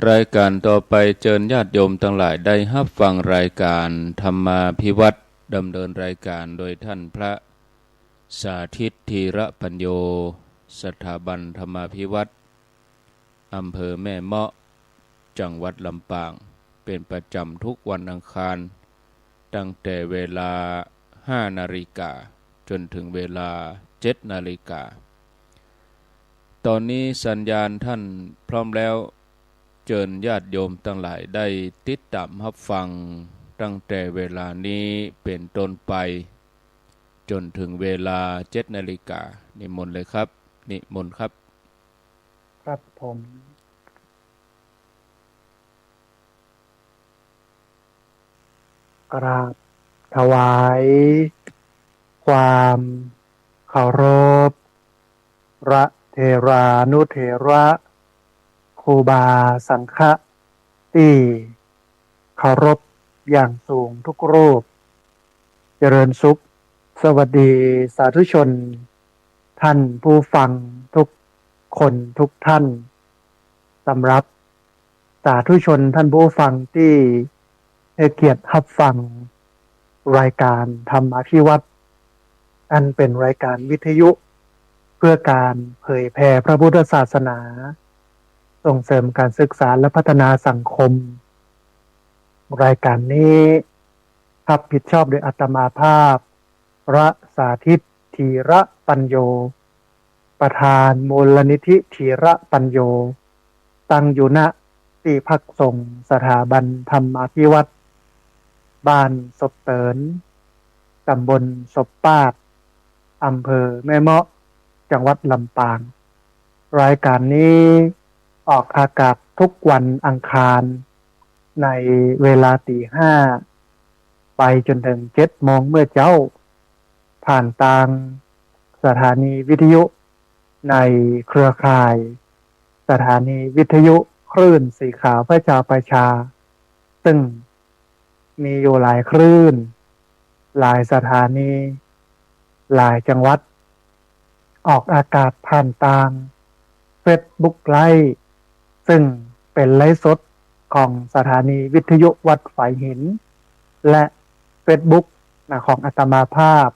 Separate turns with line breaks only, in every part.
รายการต่อไปเชิญญาติโยมทั้งหลายได้รับฟังรายการธรรมาภิวัตรดำเนินรายการโดยท่านพระสาธิตธีระปัญโยสถาบันธรรมาภิวัตรอำเภอแม่เมาะจังหวัดลำปางเป็นประจำทุกวันอังคารตั้งแต่เวลา 5 นาฬิกาจนถึงเวลา 7 นาฬิกาตอนนี้สัญญาณท่านพร้อมแล้วเชิญญาติโยมทั้งหลายได้ติดตามรับฟังตั้งแต่เวลานี้เป็นต้นไปจนถึงเวลา 7 นาฬิกานิมนต์เลยครับนิมนต์ครับ
ครับผมกราบถวายความเคารพพระเทรานุเถระครูบาสังฆะที่เคารพอย่างสูงทุกรูปเจริญสุขสวัสดีสาธุชนท่านผู้ฟังทุกคนทุกท่านสำหรับสาธุชนท่านผู้ฟังที่ให้เกียรติรับฟังรายการธรรมาภิวัตรอันเป็นรายการวิทยุเพื่อการเผยแผ่พระพุทธศาสนาส่งเสริมการศึกษาและพัฒนาสังคมรายการนี้รับผิดชอบโดยอาตมาภาพพระสาธิตธีระปัญโยประธานมูลนิธิธีระปัญโยตั้งอยู่ณที่พักสงฆ์สถาบันธรรมาภิวัตรบ้านศพเตินตำบลศพปาดอำเภอแม่เมาะจังหวัดลำปางรายการนี้ออกอากาศทุกวันอังคารในเวลา 5:00 ไปจนถึง 7:00 เมื่อเจ้าผ่านทางสถานีวิทยุในเครือข่ายสถานีวิทยุคลื่นสีขาวพระชาประชาซึ่งมีอยู่หลายคลื่นหลายสถานีหลายจังหวัดออกอากาศผ่านทาง Facebook ไลฟ์ซึ่งเป็นไลฟ์สดของสถานีวิทยุวัดฝายหินและ Facebook ของอาตมาภาพ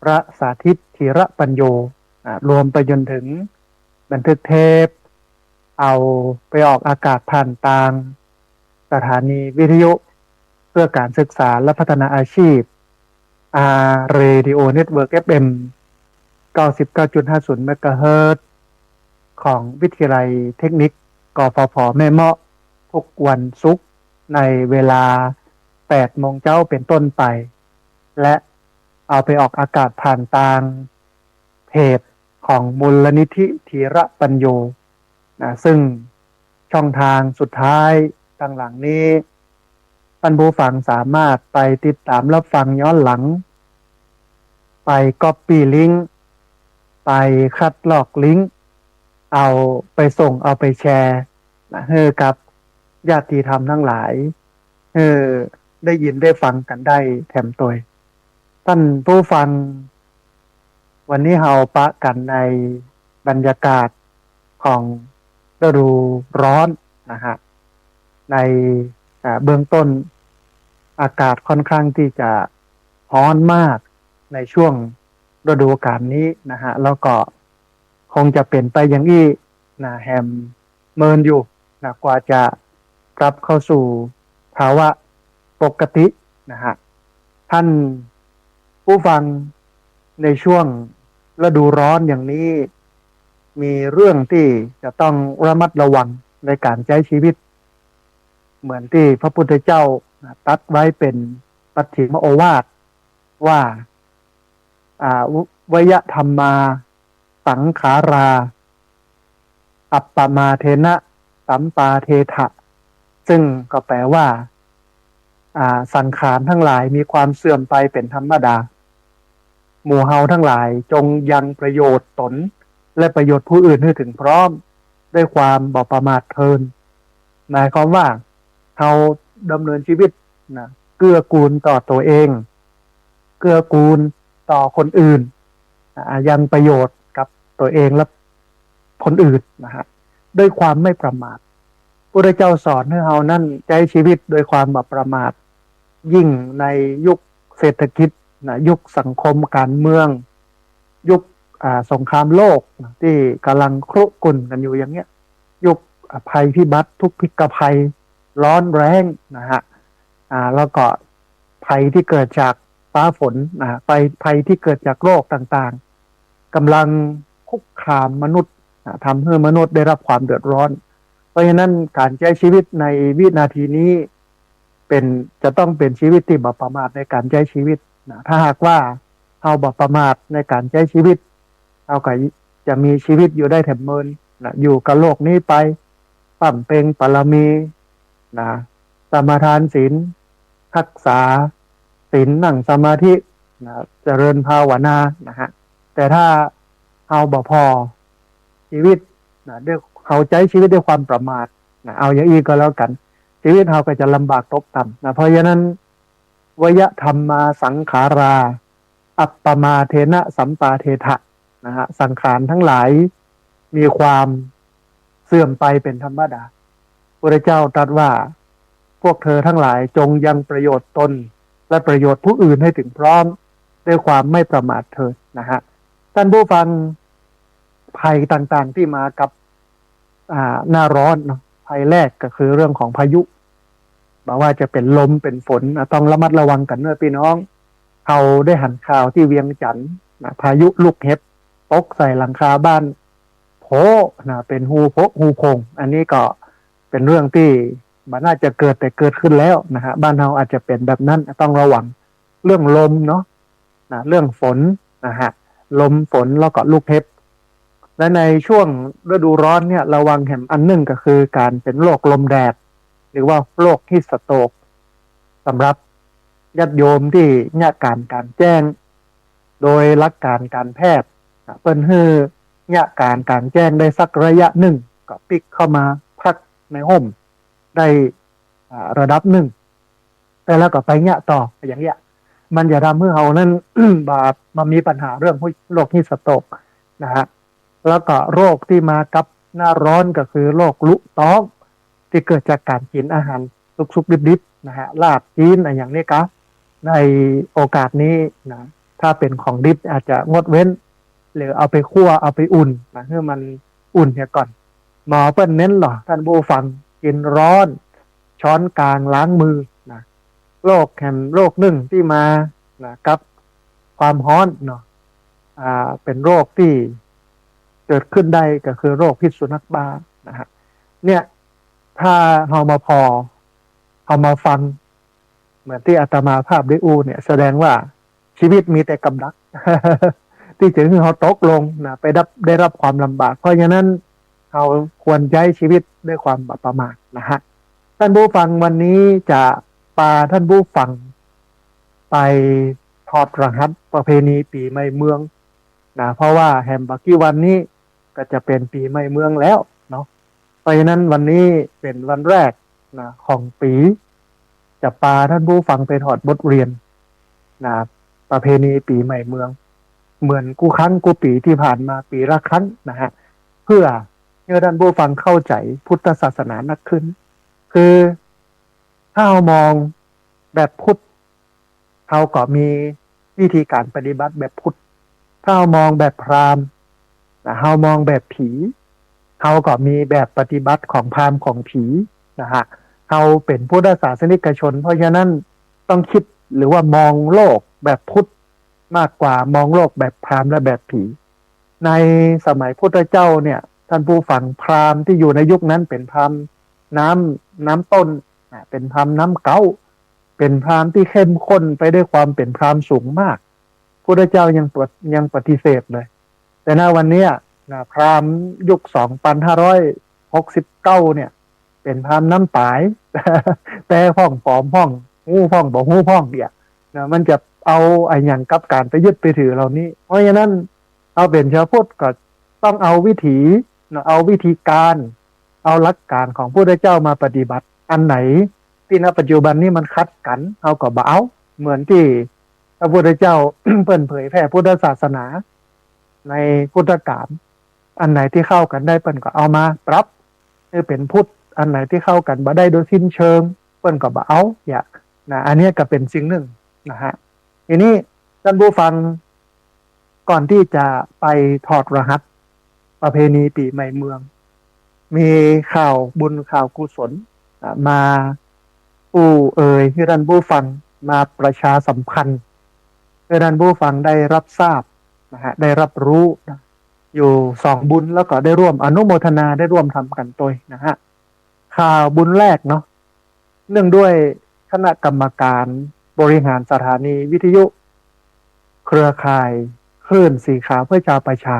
พระสาธิตธีระปัญโยรวมไปจนถึงบันทึกเทปเอาไปออกอากาศผ่านทางสถานีวิทยุเพื่อการศึกษาและพัฒนาอาชีพRadio Network FM 99.50 เมกะเฮิรตซ์ของวิทยาลัยเทคนิคกฟผแม่เมาะทุกวันศุกร์ในเวลา 8:00 เช้าเป็นต้นไปและเอาไปออกอากาศผ่านทางเพจของมูลนิธิธีระปัญโยซึ่งช่องทางสุดท้ายทางหลังนี้ท่านผู้ฟังสามารถไปติดตามรับฟังย้อนหลังไปก๊อปปี้ลิงก์ไปคัดลอกลิงก์เอาไปส่งเอาไปแชร์ให้กับญาติธรรมทั้งหลายได้ยินได้ฟังกันได้แถมตัวท่านผู้ฟังวันนี้เราปะกันในบรรยากาศของฤดูร้อนนะฮะในเบื้องต้นอากาศค่อนข้างที่จะร้อนมากในช่วงฤดูกาลนี้นะฮะแล้วก็คงจะเป็นไปอย่างนี้นะแฮมเมินอยู่นะกว่าจะกลับเข้าสู่ภาวะปกตินะฮะท่านผู้ฟังในช่วงฤดูร้อนอย่างนี้มีเรื่องที่จะต้องระมัดระวังในการใช้ชีวิตเหมือนที่พระพุทธเจ้าตรัสไว้เป็นปัจฉิมโอวาทว่าวยธรรมาสังขาราอัปปมาเทนะสัมปาเทถะซึ่งก็แปลว่าสังขารทั้งหลายมีความเสื่อมไปเป็นธรรมดาหมู่เฮาทั้งหลายจงยังประโยชน์ตนและประโยชน์ผู้อื่นให้ถึงพร้อมด้วยความบ่ประมาทเทินหมายความว่าเฮาดำเนินชีวิตนะเกื้อกูลต่อตัวเองเกื้อกูลต่อคนอื่นยังประโยชน์กับตัวเองและคนอื่นนะฮะด้วยความไม่ประมาท พุทธเจ้าสอนให้เรานั่นใช้ชีวิตโดยความบ่ประมาทยิ่งในยุคเศรษฐกิจนะยุคสังคมการเมืองยุคสงครามโลกนะที่กำลังครุกรุ่นกันอยู่อย่างเงี้ยยุคภัยพิบัติทุกพิกภัยร้อนแรงนะฮะแล้วก็ภัยที่เกิดจากฟ้าฝนนะภัยที่เกิดจากโรคต่างๆกำลังคุกคามมนุษย์ทำให้มนุษย์ได้รับความเดือดร้อนเพราะฉะนั้นการใช้ชีวิตในวินาทีนี้จะต้องเป็นชีวิตที่บ่ประมาทในการใช้ชีวิตนะถ้าหากว่าเราบ่ประมาทในการใช้ชีวิตเราก็จะมีชีวิตอยู่ได้แถมเมินนะอยู่กับโลกนี้ไปปั่มเปงปรมีนะสมาทานศีลรักษาศีลนั่งสมาธินะเจริญภาวนานะฮะแต่ถ้าเอาบ่พอชีวิตนะด้วยเขาใช้ชีวิตด้วยความประมาทนะเอาอย่างอีกก็แล้วกันชีวิตเราก็จะลำบากตกต่ำนะเพราะฉะนั้นวยธรรมมาสังขาราอัปปมาเทนะสัมปาเทถะนะฮะสังขารทั้งหลายมีความเสื่อมไปเป็นธรรมดาพระเจ้าตรัสว่าพวกเธอทั้งหลายจงยังประโยชน์ตนและประโยชน์ผู้อื่นให้ถึงพร้อมด้วยความไม่ประมาทเถิดนะฮะท่านผู้ฟังภัยต่างๆที่มากับหน้าร้อนเนาะภัยแรกก็คือเรื่องของพายุบอกว่าจะเป็นลมเป็นฝนต้องระมัดระวังกันเนอะพี่น้องเขาได้หันข่าวที่เวียงจันทร์พายุลูกเห็บตกใส่หลังคาบ้านโผเป็นหูพงอันนี้ก็เป็นเรื่องที่มันน่าจะเกิดแต่เกิดขึ้นแล้วนะฮะบ้านเราอาจจะเป็นแบบนั้นต้องระวังเรื่องลมเนาะเรื่องฝนนะฮะลมฝนแล้วก็ลูกเห็บและในช่วงฤดูร้อนเนี่ยระวังแห่งอันหนึ่งก็คือการเป็นโรคลมแดดหรือว่าโรคฮิสโตรกสำหรับญาติโยมที่ญาติการแจ้งโดยหลักการแพทย์เปิ้นให้ญาติการแจ้งได้สักระยะหนึ่งก็ปิกเข้ามาพักในห้มได้ระดับหนึ่งแต่แล้วก็ไปญาติต่ออย่างเงี้ยมันจะทำให้เรานั้น มามีปัญหาเรื่องโรคฮิสโตรกนะฮะแล้วก็โรคที่มากับหน้าร้อนก็คือโรคลุท้องที่เกิดจากการกินอาหารสุกๆดิบๆนะฮะลาบจีนอะไรอย่างนี้ครับในโอกาสนี้นะถ้าเป็นของดิบอาจจะงดเว้นหรือเอาไปคั่วเอาไปอุ่นนะให้มันอุ่นเนี่ยก่อนหมอเปิ้นเน้นหรอท่านผู้ฟังกินร้อนช้อนกลางล้างมือนะโรคหนึ่งที่มานะกับความร้อนเนาะเป็นโรคที่เกิดขึ้นได้ก็คือโรคพิษสุนัขบ้านะฮะเนี่ยถ้าเรามาฟังเหมือนที่อาตมาภาพได้อูเนี่ยแสดงว่าชีวิตมีแต่กำลัง ที่จะให้เขาตกลงนะไปได้รับความลำบากเพราะฉะนั้นเราควรใช้ชีวิตด้วยความประมาทนะฮะท่านผู้ฟังวันนี้จะพาท่านผู้ฟังไปถอดรหัสประเพณีปีใหม่เมืองนะเพราะว่าแฮมบักกี้วันนี้ก็จะเป็นปีใหม่เมืองแล้วเนาะเพราะฉะนั้นวันนี้เป็นวันแรกนะของปีจะพาท่านผู้ฟังไปถอดบทเรียนนะประเพณีปีใหม่เมืองเหมือนกูครั้งกูปีที่ผ่านมาปีละครั้งนะฮะเพื่อให้ท่านผู้ฟังเข้าใจพุทธศาสนานักขึ้นคือถ้าเรามองแบบพุทธเขาก็มีวิธีการปฏิบัติแบบพุทธถ้าเรามองแบบพราหมณ์เรามองแบบผีเขาก็มีแบบปฏิบัติของพราหมณ์ของผีนะฮะเขาเป็นพุทธศาสนิกชนเพราะฉะนั้นต้องคิดหรือว่ามองโลกแบบพุทธมากกว่ามองโลกแบบพราหมณ์และแบบผีในสมัยพุทธเจ้าเนี่ยท่านผู้ฟังพราหมณ์ที่อยู่ในยุคนั้นเป็นพราหมณ์น้ำต้นเป็นพราหมณ์น้ำเก้าเป็นพราหมณ์ที่เข้มข้นไปด้วยความเป็นพราหมณ์สูงมากพุทธเจ้ายังปฏิเสธเลยแต่ณวันนี้พราหมณ์ยุค 2569 เนี่ยเป็นพราหมณ์น้ำปาย แต่พ่องปลอมพ่องหูพ่องบอกหูพ่องเนี่ยมันจะเอาไอ้อย่างกับการไปยึดไปถือเหล่านี้เพราะฉะนั้นเอาเป็นชาวพุทธก็ต้องเอาวิธีการเอาหลักการของพุทธเจ้ามาปฏิบัติอันไหนที่ณปัจจุบันนี้มันคัดกันเอาก็บ่เอาเหมือนที่พระพุทธเจ้า เปิดเผยแผ่พุทธศาสนาในพุทธกาลอันไหนที่เข้ากันได้เปิ้นก็เอามาปรับให้เป็นพุทธ อันไหนที่เข้ากันบ่ได้โดยสิ้นเชิงเปิ้นก็บ่เอาอย่านะอันนี้ก็เป็นสิ่งหนึ่งนะฮะทีนี้ท่านผู้ฟังก่อนที่จะไปถอดรหัสประเพณีปีใหม่เมืองมีข่าวบุญข่าวกุศลมาผู้ให้ท่านผู้ฟังมาประชาสัมพันธ์ให้ท่านผู้ฟังได้รับทราบนะฮะได้รับรู้นะอยู่2บุญแล้วก็ได้ร่วมอนุโมทนาได้ร่วมทำกันตัวนะฮะข่าวบุญแรกเนาะเนื่องด้วยคณะกรรมการบริหารสถานีวิทยุเครือข่ายคลื่นสีขาวเพื่อชาวประชา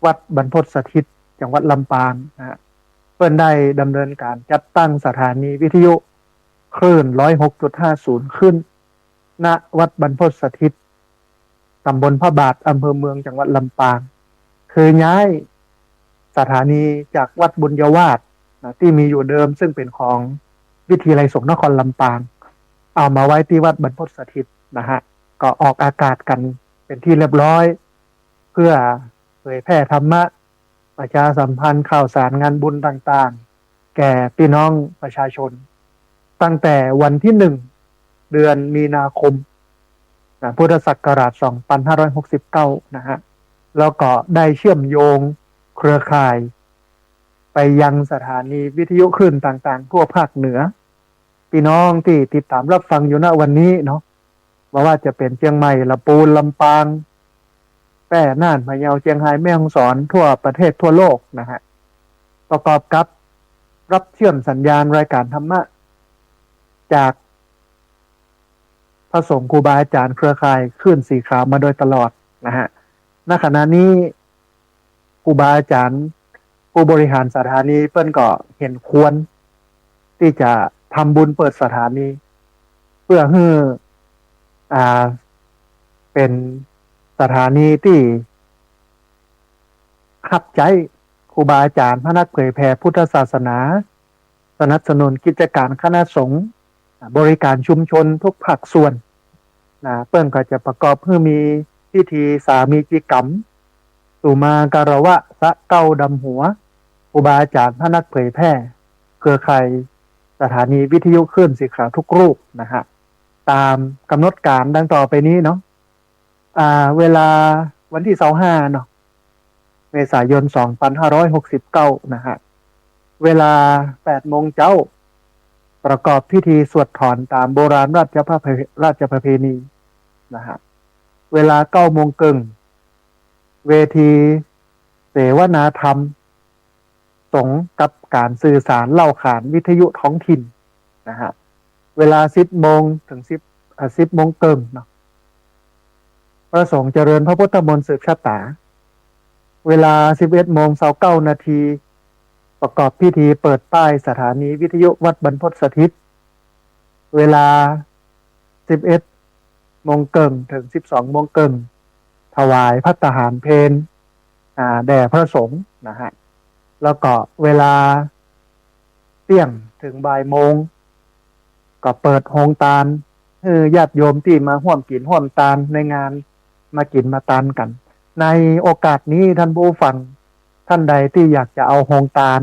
วัดบรรพตสถิตจังหวัดลำปางนะฮะเพิ่นได้ดำเนินการจัดตั้งสถานีวิทยุคลื่น 106.50 ขึ้นณวัดบรรพตสถิตตำบลพระบาทอำเภอเมืองจังหวัดลำปางคือย้ายสถานีจากวัดบุญยวาสนะที่มีอยู่เดิมซึ่งเป็นของวิทยาลัยสงฆ์นครลำปางเอามาไว้ที่วัดบรรพตสถิตนะฮะก็ออกอากาศกันเป็นที่เรียบร้อยเพื่อเผยแพร่ธรรมะประชาสัมพันธ์ข่าวสารงานบุญต่างๆแก่พี่น้องประชาชนตั้งแต่วันที่1เดือนมีนาคมพุทธศักราช2569นะฮะแล้วก็ได้เชื่อมโยงเครือข่ายไปยังสถานีวิทยุคลื่นต่างๆทั่วภาคเหนือพี่น้องที่ติดตามรับฟังอยู่ณวันนี้เนาะว่าจะเป็นเชียงใหม่ลำพูนลำปางแพร่น่านพะเยาเชียงรายแม่ฮ่องสอนทั่วประเทศทั่วโลกนะฮะประกอบกับรับเชื่อมสัญญาณรายการธรรมะจากพระสงฆ์ครูบาอาจารย์เครือข่ายคลื่นสีขาวมาโดยตลอดนะฮะณขณะนี้ครูบาอาจารย์ผู้บริหารสถานีเปิ้นก็เห็นควรที่จะทำบุญเปิดสถานีเพื่อให้เป็นสถานีที่ขับใจครูบาอาจารย์พระนักเผยแผ่พุทธศาสนาสนับสนุนกิจการคณะสงฆ์บริการชุมชนทุกภาคส่วนเปิ้นก็จะประกอบเพื่อมีพิธีสามีจิกรรมสุมาการวะสะเก้าดำหัวครูบาอาจารย์พระนักเผยแพร่เครือข่ายสถานีวิทยุคลื่นสีขาวทุกรูปนะฮะตามกำหนดการดังต่อไปนี้เนาะเวลาวันที่25เนาะเมษายน2569นะฮะเวลา 8 โมงเช้าประกอบพิธีสวดถอนตามโบราณราชประเพณีนะฮะเวลา 9 โมงครึ่งเวทีเสวนาธรรมสงฆ์กับการสื่อสารเล่าขานวิทยุท้องถิ่นนะฮะเวลา 10 โมงถึง10 โมงครึ่งเนาะพระสงฆ์เจริญพระพุทธมนต์สืบชะตาเวลา 11:29 นาทีประกอบพิธีเปิดป้ายสถานีวิทยุวัดบรรพตสถิตเวลา 11 โมงครึ่งถึง 12 โมงครึ่งถวายภัตตาหารเพลแด่พระสงฆ์นะฮะแล้วก็เวลาเที่ยงถึงบ่ายโมงก็เปิดโฮงตาลให้ญาติโยมที่มาร่วมกินร่วมตาลในงานมากินมาตาลกันในโอกาสนี้ท่านผู้ฟังท่านใดที่อยากจะเอาโฮงตาล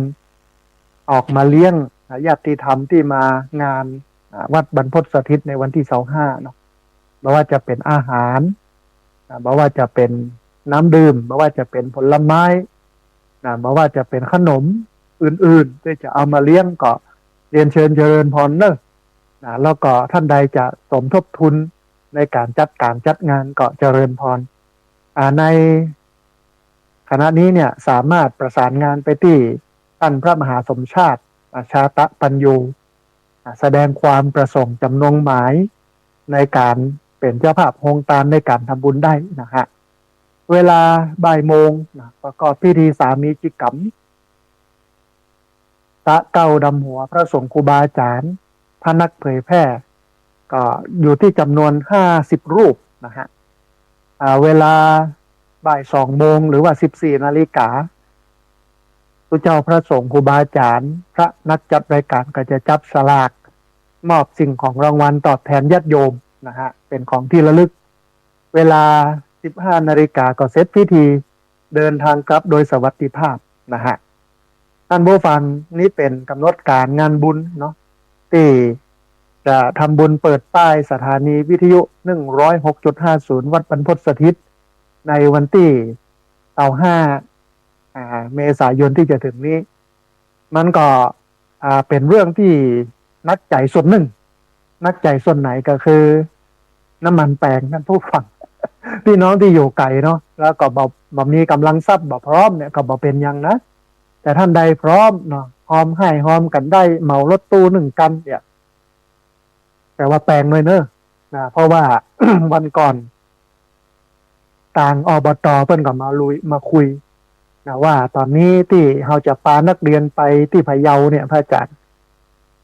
ออกมาเลี้ยงญาติธรรมที่มางานวัดบรรพตสถิตในวันที่25เนาะไม่ว่าจะเป็นอาหารไม่ว่าจะเป็นน้ำดื่มไม่ว่าจะเป็นผลไม้ไม่ว่าจะเป็นขนมอื่นๆที่จะเอามาเลี้ยงก็เรียนเชิญเจริญพรเนอะแล้วก็ท่านใดจะสมทบทุนในการจัดงานก็เจริญพรในคณะนี้เนี่ยสามารถประสานงานไปที่ท่านพระมหาสมชาติชาตะปัญโยแสดงความประสงค์จำนงหมายในการเป็นเจ้าภาพโฮงตาลในการทำบุญได้นะฮะเวลาบ่ายโมงประกอบพิธีสามีจิกรรมสะเก้าดำหัวพระสงฆ์ครูบาอาจารย์พระนักเผยแพร่ก็อยู่ที่จำนวน50 รูปนะฮะเวลาบ่าย 2 โมงหรือว่า 14 นาฬิกาพระเจ้าพระสงฆ์ครูบาอาจารย์พระนักจัดรายการก็จะจับสลากมอบสิ่งของรางวัลตอบแทนญาติโยมนะฮะเป็นของที่ระลึกเวลา 15 นาฬิกาก็เสร็จพิธีเดินทางกลับโดยสวัสดิภาพนะฮะ ท่านผู้ฟังนี่เป็นกำหนดการงานบุญเนาะที่จะทำบุญเปิดป้ายสถานีวิทยุ106.50วัดบรรพตสถิตในวันที่5เมษายนที่จะถึงนี้มันก็เป็นเรื่องที่นักใจส่วนหนึ่งนักใจส่วนไหนก็คือน้ำมันแปลงท่านผู้ฟัง พี่น้องที่อยู่ไกลเนาะแล้วก็บ่มีกำลังทรัพย์บ่พร้อมเนี่ยก็บ่เป็นยังนะแต่ท่านใดพร้อมเนาะหอมให้หอมกันได้เหมารถตู้1 กันเนี่ยแต่ว่าแปลงหน่อยเนอะนะเพราะว่า วันก่อนต่างอบตเพิ่นก็มาคุยนะว่าตอนนี้ที่เราจะพานักเรียนไปที่พะเยาเนี่ยพระอาจารย์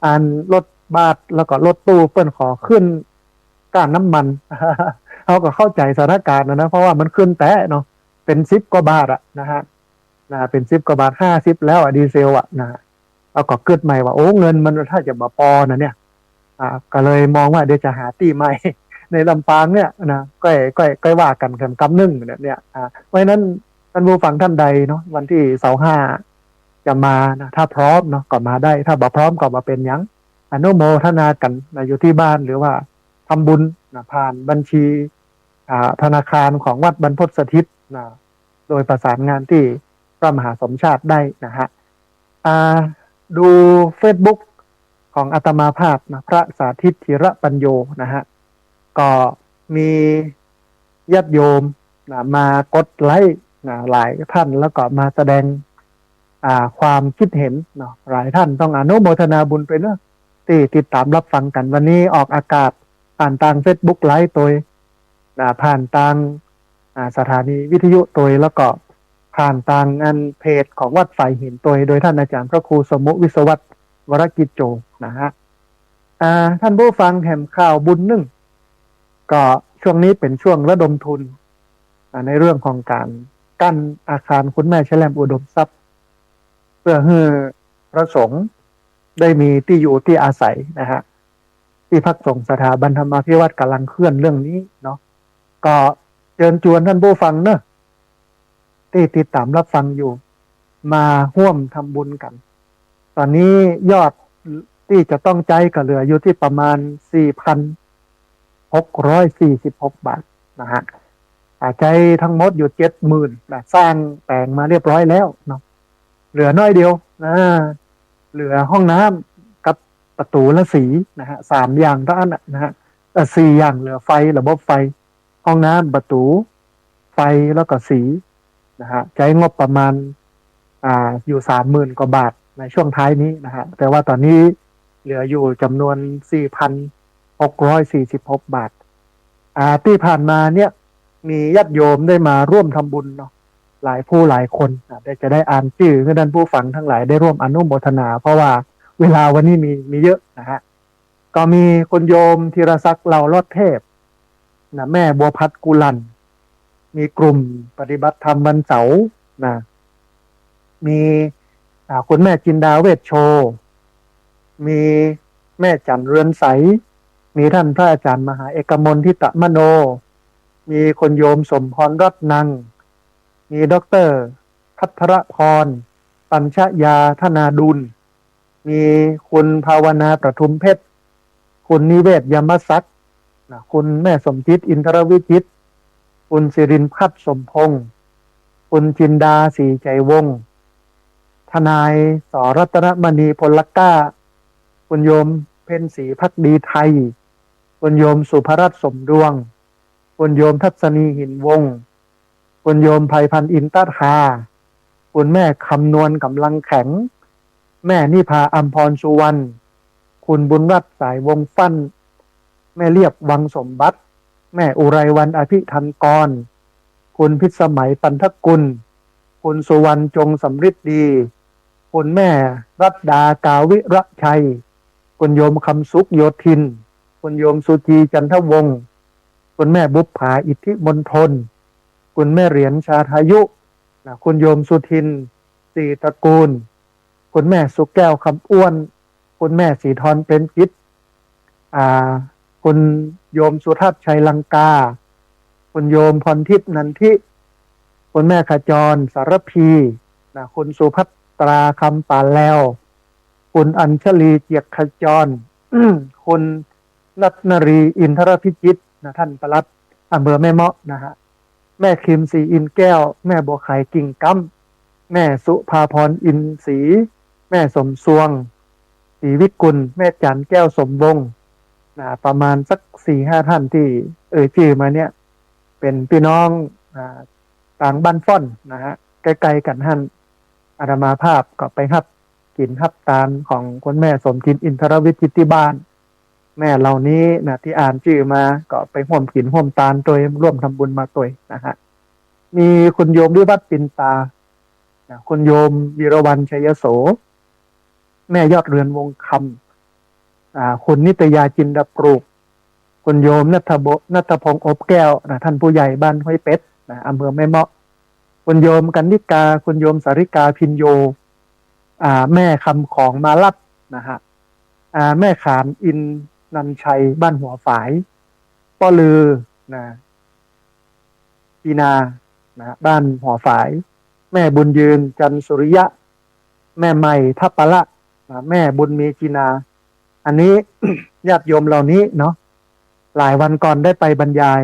อันรถบัสแล้วก็รถตู้เปิ้นขอขึ้นก้านน้ำมัน เขาก็เข้าใจสถานการณ์นะเพราะว่ามันขึ้นแต่เนาะเป็น10 กว่าบาทอะนะฮะเป็น10 กว่าบาท50แล้วอะดีเซลอะนะเราก็เกิดใหม่ว่าโอ้เงินมันถ้าจะมาพอนะเนี่ยก็เลยมองว่าเดี๋ยวจะหาที่ใหม่ ในลำปางเนี่ยนะก็ว่ากันกำนึงเนี่ยเพราะฉะนั้นท่านผู้ฟังท่านใดเนาะวันที่25จะมานะถ้าพร้อมเนาะก็มาได้ถ้าบ่พร้อมก็มาเป็นยังอนุโมทนากันนะอยู่ที่บ้านหรือว่าทำบุญนะผ่านบัญชีธนาคารของวัดบรรพตสถิตนะโดยประสานงานที่พระมหาสมชาติได้นะฮะดู Facebook ของอาตมาภาพนะพระสาธิตธีระปัญโยนะฮะก็มีญาติโยมนะมากดไลค์นะหลายท่านแล้วก็มาแสดงความคิดเห็นเนาะหลายท่านต้องอนุโมทนาบุญไปเนอะที่ติดตามรับฟังกันวันนี้ออกอากาศผ่านทาง Facebook ไลฟ์ตัวผ่านทางสถานีวิทยุตัวแล้วก็ผ่านทางเพจของวัดฝ่ายหินตัวโดยท่านอาจารย์พระครูสมุวิศวัตรวรกิจโจนะฮะท่านผู้ฟังแห่มข่าวบุญนึ่งก็ช่วงนี้เป็นช่วงระดมทุนในเรื่องของการกั้นอาคารคุณแม่แชลมอุดมทรัพย์เพื่อให้พระสงฆ์ได้มีที่อยู่ที่อาศัยนะฮะที่พักสงฆ์สถาบันธรรมาภิวัตรกำลังเคลื่อนเรื่องนี้เนาะก็เชิญชวนท่านผู้ฟังเนอะที่ติดตามรับฟังอยู่มาร่วมทำบุญกันตอนนี้ยอดที่จะต้องใจก็เหลืออยู่ที่ประมาณ 4,646 บาทนะฮะใจทั้งหมดอยู่ 70,000 นะสร้างแต่งมาเรียบร้อยแล้วเนาะเหลือน้อยเดียวนะเหลือห้องน้ำกับประตูและสีนะฮะ3 อย่างเท่านั้นนะฮะ4 อย่างเหลือไฟระบบไฟห้องน้ำประตูไฟแล้วก็สีนะฮะใช้งบประมาณอยู่ 30,000 กว่าบาทในช่วงท้ายนี้นะฮะแต่ว่าตอนนี้เหลืออยู่จำนวน 4,646 บาทที่ผ่านมาเนี่ยมีญาติโยมได้มาร่วมทำบุญเนาะหลายผู้หลายคนจะได้อ่านชื่อให้ท่านผู้ฟังทั้งหลายได้ร่วมอนุโมทนาเพราะว่าเวลาวันนี้มีเยอะนะฮะก็มีคุณโยมธีรศักดิ์เหล่ารอดเทพนะแม่บัวพัดกุลันมีกลุ่มปฏิบัติธรรมวันเสาร์นะมีคุณแม่จินดาเวชโชมีแม่จันเรือนใสมีท่านพระอาจารย์มหาเอกมลทิตมโนมีคนโยมสมพรรัตนังมีดร.พัทรพรปัญชยาธนาดุลมีคุณภาวนาประทุมเพชรคุณนิเวศยมศักดิ์คุณแม่สมจิตอินทรวิจิตรคุณสิรินพัฒน์สมพงศ์คุณจินดาศรีใจวงศ์ทนายสรัตนมณีพลก้าคุณโยมเพ็ญศรีภักดีไทยคุณโยมสุภรัตน์สมดวงคุณโยมทัศนีหินวงศ์คุณโยมภัยพันธ์อินตาทาคุณแม่คำนวณกำลังแข็งแม่นิพาอัมพรสุวรรณคุณบุญรัตน์สายวงฟั่นแม่เรียบวังสมบัติแม่อุไรวันอภิธันกรคุณพิสมัยปันทกุลคุณสุวรรณจงสำริดดีคุณแม่รัตดากาวิระชัยคุณโยมคำสุขโยธินคุณโยมสุจีจันทวงศ์คุณแม่บุปผาอิทธิมณฑลคุณแม่เหรียญชาทายุคุณโยมสุทินศรีตระกูลคุณแม่สุแก้วคำอ้วนคุณแม่ศรีธรเป็นจิตคุณโยมสุทัศน์ชัยลังกาคุณโยมพรทิพย์นันทิคุณแม่ขจรสารพีคุณสุภัท ตราคำปานแล้วคุณอัญชลีเจียกขจรคุณนัทนรีอินทรพิจิตรนะท่านปลัดอำเภอแม่เมาะนะฮะแม่คิมศรีอินแก้วแม่บัวไข่กิ่งกั้มแม่สุภาพรอินศรีแม่สมสวงศรีวิกุลแม่จันแก้วสมวงศ์นะประมาณสัก4-5ท่านที่ชื่อมาเนี่ยเป็นพี่น้องต่างบ้านฟ่อนนะฮะใกล้ๆกันท่านอาตมาภาพก็ไปฮับกินฮับตาลของคุณแม่สมจินอินทรวิจิตที่บ้านแม่เหล่านี้นะที่อ่านชื่อมาก็ไปห่วมกินห่วมตาลโดยร่วมทำบุญมาตัวนะฮะมีคุณโยมวิวัฒน์ปินตาคุณโยมวีรวรรณชัยโสแม่ยอดเรือนวงคำคุณนิตยาจินดาปลูกคุณโยมนัทพงศ์อบแก้วนะท่านผู้ใหญ่บ้านห้วยเป็ดนะอำเภอแม่เมาะคุณโยมกันนิกาคุณโยมสาริกาพินโยแม่คำของมาลัดนะฮะแม่ขามอินนันชัยบ้านหัวฝายป้อลือนะปีนานะบ้านหัวฝายแม่บุญยืนจันสุริยะแม่ใหม่ทัพปะละแม่บุญมีจีนา อันนี้ ญาติโยมเหล่านี้เนาะหลายวันก่อนได้ไปบรรยาย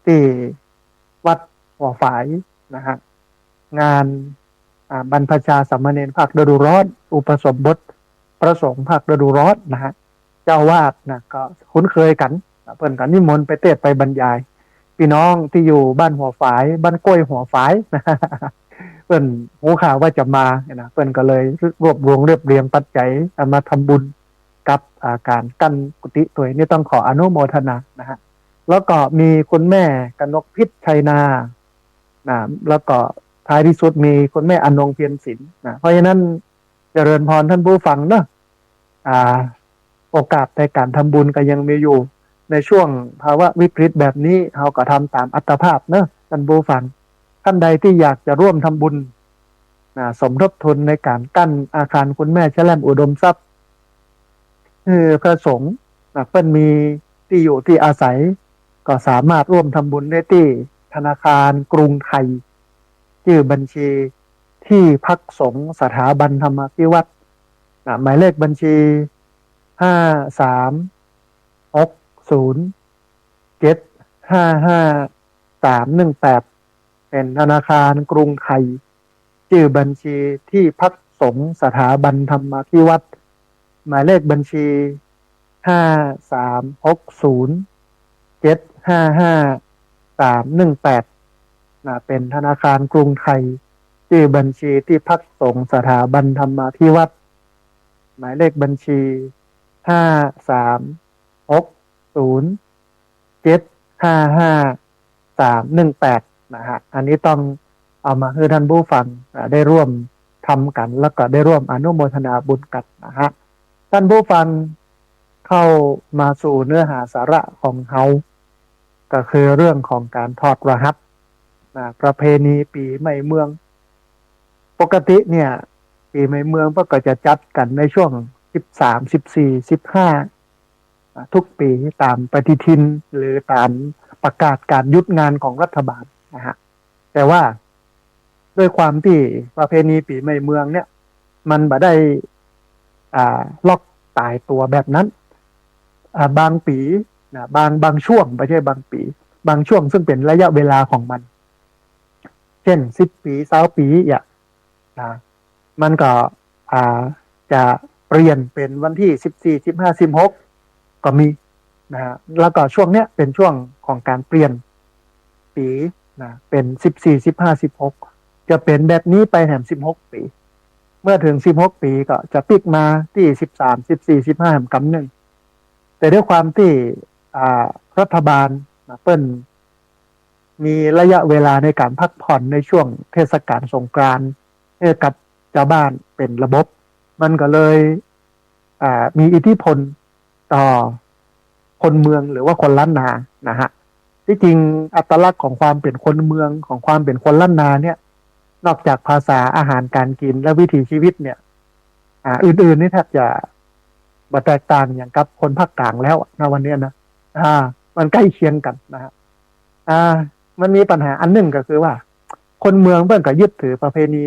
ที่วัดหัวฝายนะฮะงานบรรพชาสามเณรภาคฤดูร้อนอุปสมบทพระสงฆ์ภาคฤดูร้อนนะฮะเจ้าวาดนะก็คุ้นเคยกันเพิ่นกันนิมนต์ไปเทศน์ไปบรรยายพี่น้องที่อยู่บ้านหัวฝายบ้านกล้วยหัวฝายนะเพิ่นหูข่าวว่าจะมานะเพิ่นก็เลยรวบรวมเรียบเรียงปัจจัยมาทำบุญกับการกั้นกุฏิตัวนี้ต้องขออนุโมทนานะฮะแล้วก็มีคุณแม่กนกพิษชัยนานะแล้วก็ท้ายที่สุดมีคุณแม่อนงเพียรศิลป์นะเพราะฉะนั้นเจริญพรท่านผู้ฟังเนอะโอกาสในการทำบุญก็ยังมีอยู่ในช่วงภาวะวิกฤตแบบนี้เราก็ทำตามอัตภาพเนอะท่านผู้ฟังท่านใดที่อยากจะร่วมทำบุญสมทบทุนในการกั้นอาคารคุณแม่แชล่มอุดมทรัพย์พระสงฆ์เพิ่นมีที่อยู่ที่อาศัยก็สามารถร่วมทำบุญได้ที่ธนาคารกรุงไทยชื่อบัญชีที่พักสงฆ์สถาบันธรรมพิวัตรหมายเลขบัญชี5360755318เป็นธนาคารกรุงไทยชื่อบัญชีที่พักสงฆ์สถาบันธรรมพิวัตรหมายเลขบัญชี5360755318เป็นธนาคารกรุงไทยชื่อบัญชีที่พักสงฆ์สถาบันธรรมาภิวัตรหมายเลขบัญชี5360755318นะฮะอันนี้ต้องเอามาให้ท่านผู้ฟังได้ร่วมทำกันแล้วก็ได้ร่วมอนุโมทนาบุญกันนะฮะท่านผู้ฟังเข้ามาสู่เนื้อหาสาระของเฮาก็คือเรื่องของการถอดรหัสประเพณีปีใหม่เมืองปกติเนี่ยปีใหม่เมืองก็จะจัดกันในช่วง13 14 15ทุกปีตามปฏิทินหรือตามประกาศการยุดงานของรัฐบาลนะฮะแต่ว่าด้วยความที่ประเพณีปีใหม่เมืองเนี่ยมันบ่ได้ล็อกตายตัวแบบนั้นบางปีนะบางช่วงไม่ใช่บางปีบางช่วงซึ่งเป็นระยะเวลาของมันเช่น10 ปี20 ปีอย่างนะมันก็จะเปลี่ยนเป็นวันที่14 15 16ก็มีนะฮะแล้วก็ช่วงเนี้ยเป็นช่วงของการเปลี่ยนปีนะเป็น14 15 16จะเป็นแบบนี้ไปแถม16 ปีเมื่อถึง16 ปีก็จะปิกมาที่13 14 15แถมกำหนึ่งแต่ด้วยความที่รัฐบาลเปิ้ลมีระยะเวลาในการพักผ่อนในช่วงเทศกาลสงกรานต์ให้กับชาวบ้านเป็นระบบมันก็เลยมีอิทธิพลต่อคนเมืองหรือว่าคนล้านนานะฮะที่จริงอัตลักษณ์ของความเป็นคนเมืองของความเป็นคนล้านนาเนี่ยนอกจากภาษาอาหารการกินและวิถีชีวิตเนี่ยอื่นๆนี่แทบจะบ่แตกต่างอย่างกับคนภาคกลางแล้วนะวันนี้นะมันใกล้เคียงกันนะฮะมันมีปัญหาอันหนึ่งก็คือว่าคนเมืองเพิ่นก็ยึดถือประเพณี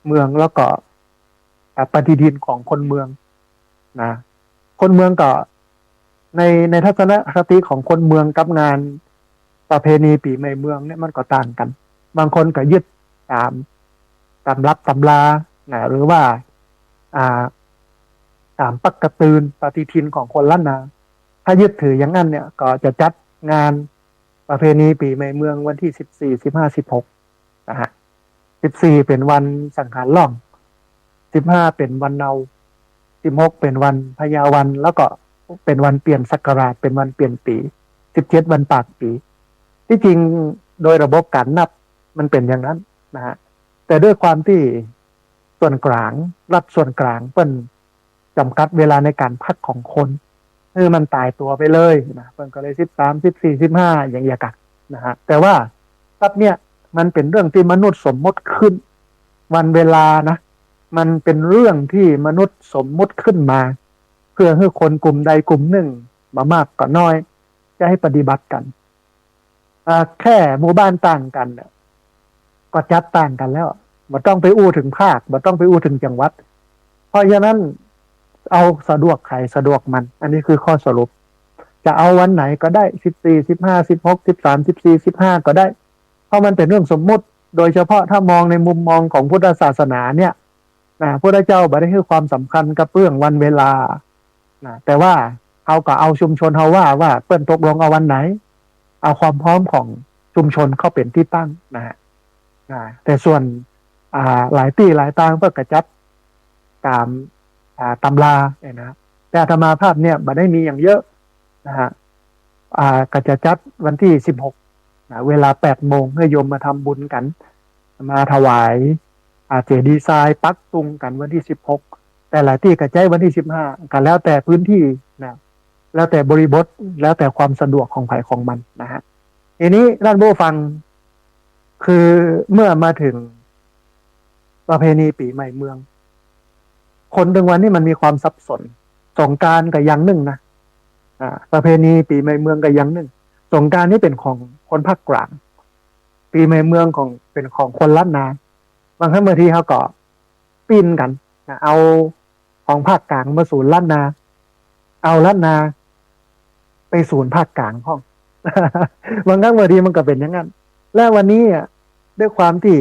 เมืองแล้วก็ปฏิทินของคนเมืองนะคนเมืองก็ในทัศนคติของคนเมืองกับงานประเพณีปีใหม่เมืองเนี่ยมันก็ต่างกัน บางคนก็ยึดตามตำรับตำรานะหรือว่าอ่าตามปักกระตือนปฏิทินของคนล้านนาถ้ายึดถืออย่างนั้นเนี่ยก็จะจัดงานประเพณีปีใหม่เมืองวันที่14 15 16นะฮะ14เป็นวันสังขารล่อง15เป็นวันเนา16เป็นวันพญาวันแล้วก็เป็นวันเปลี่ยนศักราชเป็นวันเปลี่ยนปี17วันปากปีที่จริงโดยระบบการนับมันเป็นอย่างนั้นนะฮะแต่ด้วยความที่ส่วนกลางรัฐส่วนกลางเปิ้นจำกัดเวลาในการพักของคนคือมันตายตัวไปเลยนะเปิ้นก็เลย13 14 15อย่างเงี้ยกันนะฮะแต่ว่ารัฐเนี่ยมันเป็นเรื่องที่มนุษย์สมมติขึ้นวันเวลานะมันเป็นเรื่องที่มนุษย์สมมุติขึ้นมาเพื่อให้คนกลุ่มใดกลุ่มหนึ่งมามากก็น้อยจะให้ปฏิบัติกันแค่หมู่บ้านต่างกันเนี่ยก็จัดต่างกันแล้วมันต้องไปอู้ถึงภาคมันต้องไปอู้ถึงจังหวัดเพราะฉะนั้นเอาสะดวกใครสะดวกมันอันนี้คือข้อสรุปจะเอาวันไหนก็ได้14 15 16 13 14 15ก็ได้เพราะมันเป็นเรื่องสมมุติโดยเฉพาะถ้ามองในมุมมองของพุทธศาสนาเนี่ยพระเจ้าบ่ได้ให้ความสำคัญกับเรื่องวันเวลาแต่ว่าเขาก็เอาชุมชนเขาว่าเปิ้นตกลงเอาวันไหนเอาความพร้อมของชุมชนเข้าเป็นที่ตั้งนะฮะแต่ส่วนหลายที่หลายตางเพื่อกระจัดตามตำราเนี่ยนะแต่อาตมาภาพเนี่ยบ่ได้มีอย่างเยอะนะฮะก็จะจัดวันที่16เวลา 8 โมงให้โยมมาทำบุญกันมาถวายเจดีย์ทรายปักตุงกันวันที่16แต่หลายที่ก็ใจวันที่15กันแล้วแต่พื้นที่นะแล้วแต่บริบทแล้วแต่ความสะดวกของใครของมันนะฮะทีนี้ท่านผู้ฟังคือเมื่อมาถึงประเพณีปีใหม่เมืองคนถึงวันนี้มันมีความสับสนสงกรานต์ก็อย่างหนึ่งนะประเพณีปีใหม่เมืองก็อย่างหนึ่งสงกรานต์นี่เป็นของคนภาคกลางปีใหม่เมืองของเป็นของคนล้านนาบางครั้งบางทีเขาก็ปิ้นกันเอาของภาคกลางมาสู่ล้านนาเอาล้านนาไปสู่ภาคกลางห้อง บางครั้งบางทีมันก็เป็นอย่างนั้นและวันนี้ด้วยความที่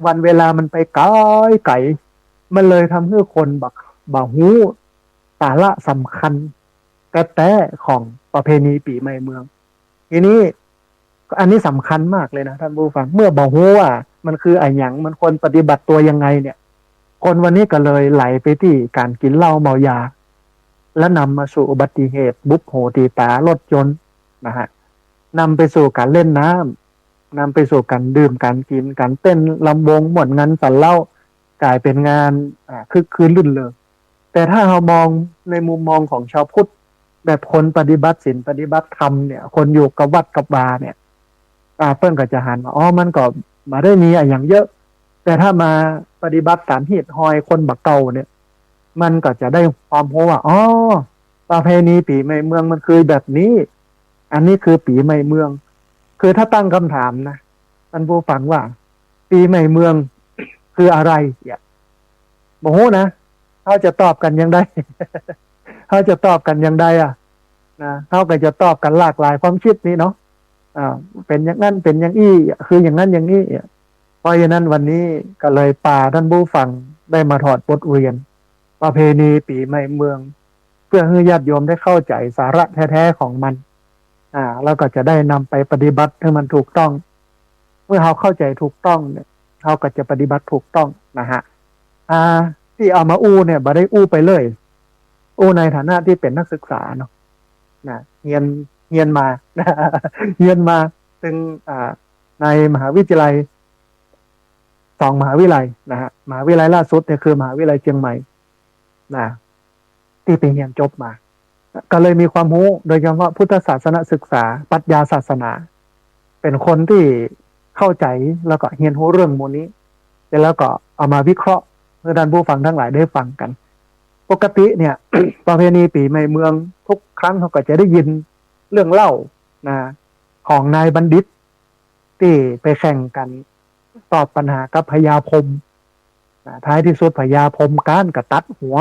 วันเวลามันไปไกลมันเลยทำให้คนบักหูสาระสำคัญกระแตของประเพณีปีใหม่เมืองทีนี้อันนี้สำคัญมากเลยนะท่านผู้ฟังเมื่อบอกว่ามันคือไอ้หยังมันคนปฏิบัติตัวยังไงเนี่ยคนวันนี้ก็เลยไหลไปที่การกินเหล้าเมายาและนำมาสู่อุบัติเหตุบุบโหตีตารถยนต์นะฮะนำไปสู่การเล่นน้ำนำไปสู่การดื่มการกินการเต้นลำวงหมดงานสันเล่ากลายเป็นงานคึกคืนลื่นเริงแต่ถ้าเรามองในมุมมองของชาวพุทธแบบคนปฏิบัติศีลปฏิบัติธรรมเนี่ยคนอยู่กับวัดกับวาเนี่ยเปิ้ลก็จะหันว่ามันก็มาได้มีอย่างเยอะแต่ถ้ามาปฏิบัติตามฮีดฮอยคนบักเก่าเนี่ยมันก็จะได้ความรู้ว่าประเพณีปีใหม่เมืองมันคือแบบนี้อันนี้คือปีใหม่เมืองคือถ้าตั้งคำถามนะท่านผู้ฟังว่าปีใหม่เมืองคืออะไรเนี่ยโมโหนะเขาจะตอบกันยังได้ เขาจะตอบกันยังไงนะเขาก็จะตอบกันหลากหลายความคิดนี้เนาะเป็นอย่างนั้นเป็นอย่างอี้คืออย่างนั้นอย่างนี้เพราะฉะนั้นวันนี้ก็เลยป่าท่านผู้ฟังได้มาถอดบทเรียนประเพณีปีใหม่เมืองเพื่อให้ญาติโยมได้เข้าใจสาระแท้ๆของมันแล้วก็จะได้นำไปปฏิบัติให้มันถูกต้องเมื่อเขาเข้าใจถูกต้องเนี่ยเขาก็จะปฏิบัติถูกต้องนะฮะที่เอามาอู้เนี่ยบ่ได้อู้ไปเลยอู้ในฐานะที่เป็นนักศึกษาเนาะเรียนมา เรียนมาถึงในมหาวิทยาลัย2 มหาวิทยาลัยนะฮะมหาวิทยาลัยล่าสุดเนี่ยคือมหาวิทยาลัยเชียงใหม่ที่ไปเรียนจบมาก็เลยมีความรู้โดยเฉพาะพุทธศาสนศึกษาปรัชญาศาสนาเป็นคนที่เข้าใจแล้วก็เรียนรู้เรื่องมูลนี้แล้วก็เอามาวิเคราะห์เพื่อท่านผู้ฟังทั้งหลายได้ฟังกันปกติเนี่ย ประเพณีปีใหม่เมืองทุกครั้งเขาก็จะได้ยินเรื่องเล่าของนายบัณฑิตที่ไปแข่งกันตอบปัญหากับพญาพรหม ท้ายที่สุดพญาพรหมก้านก็ตัดหัว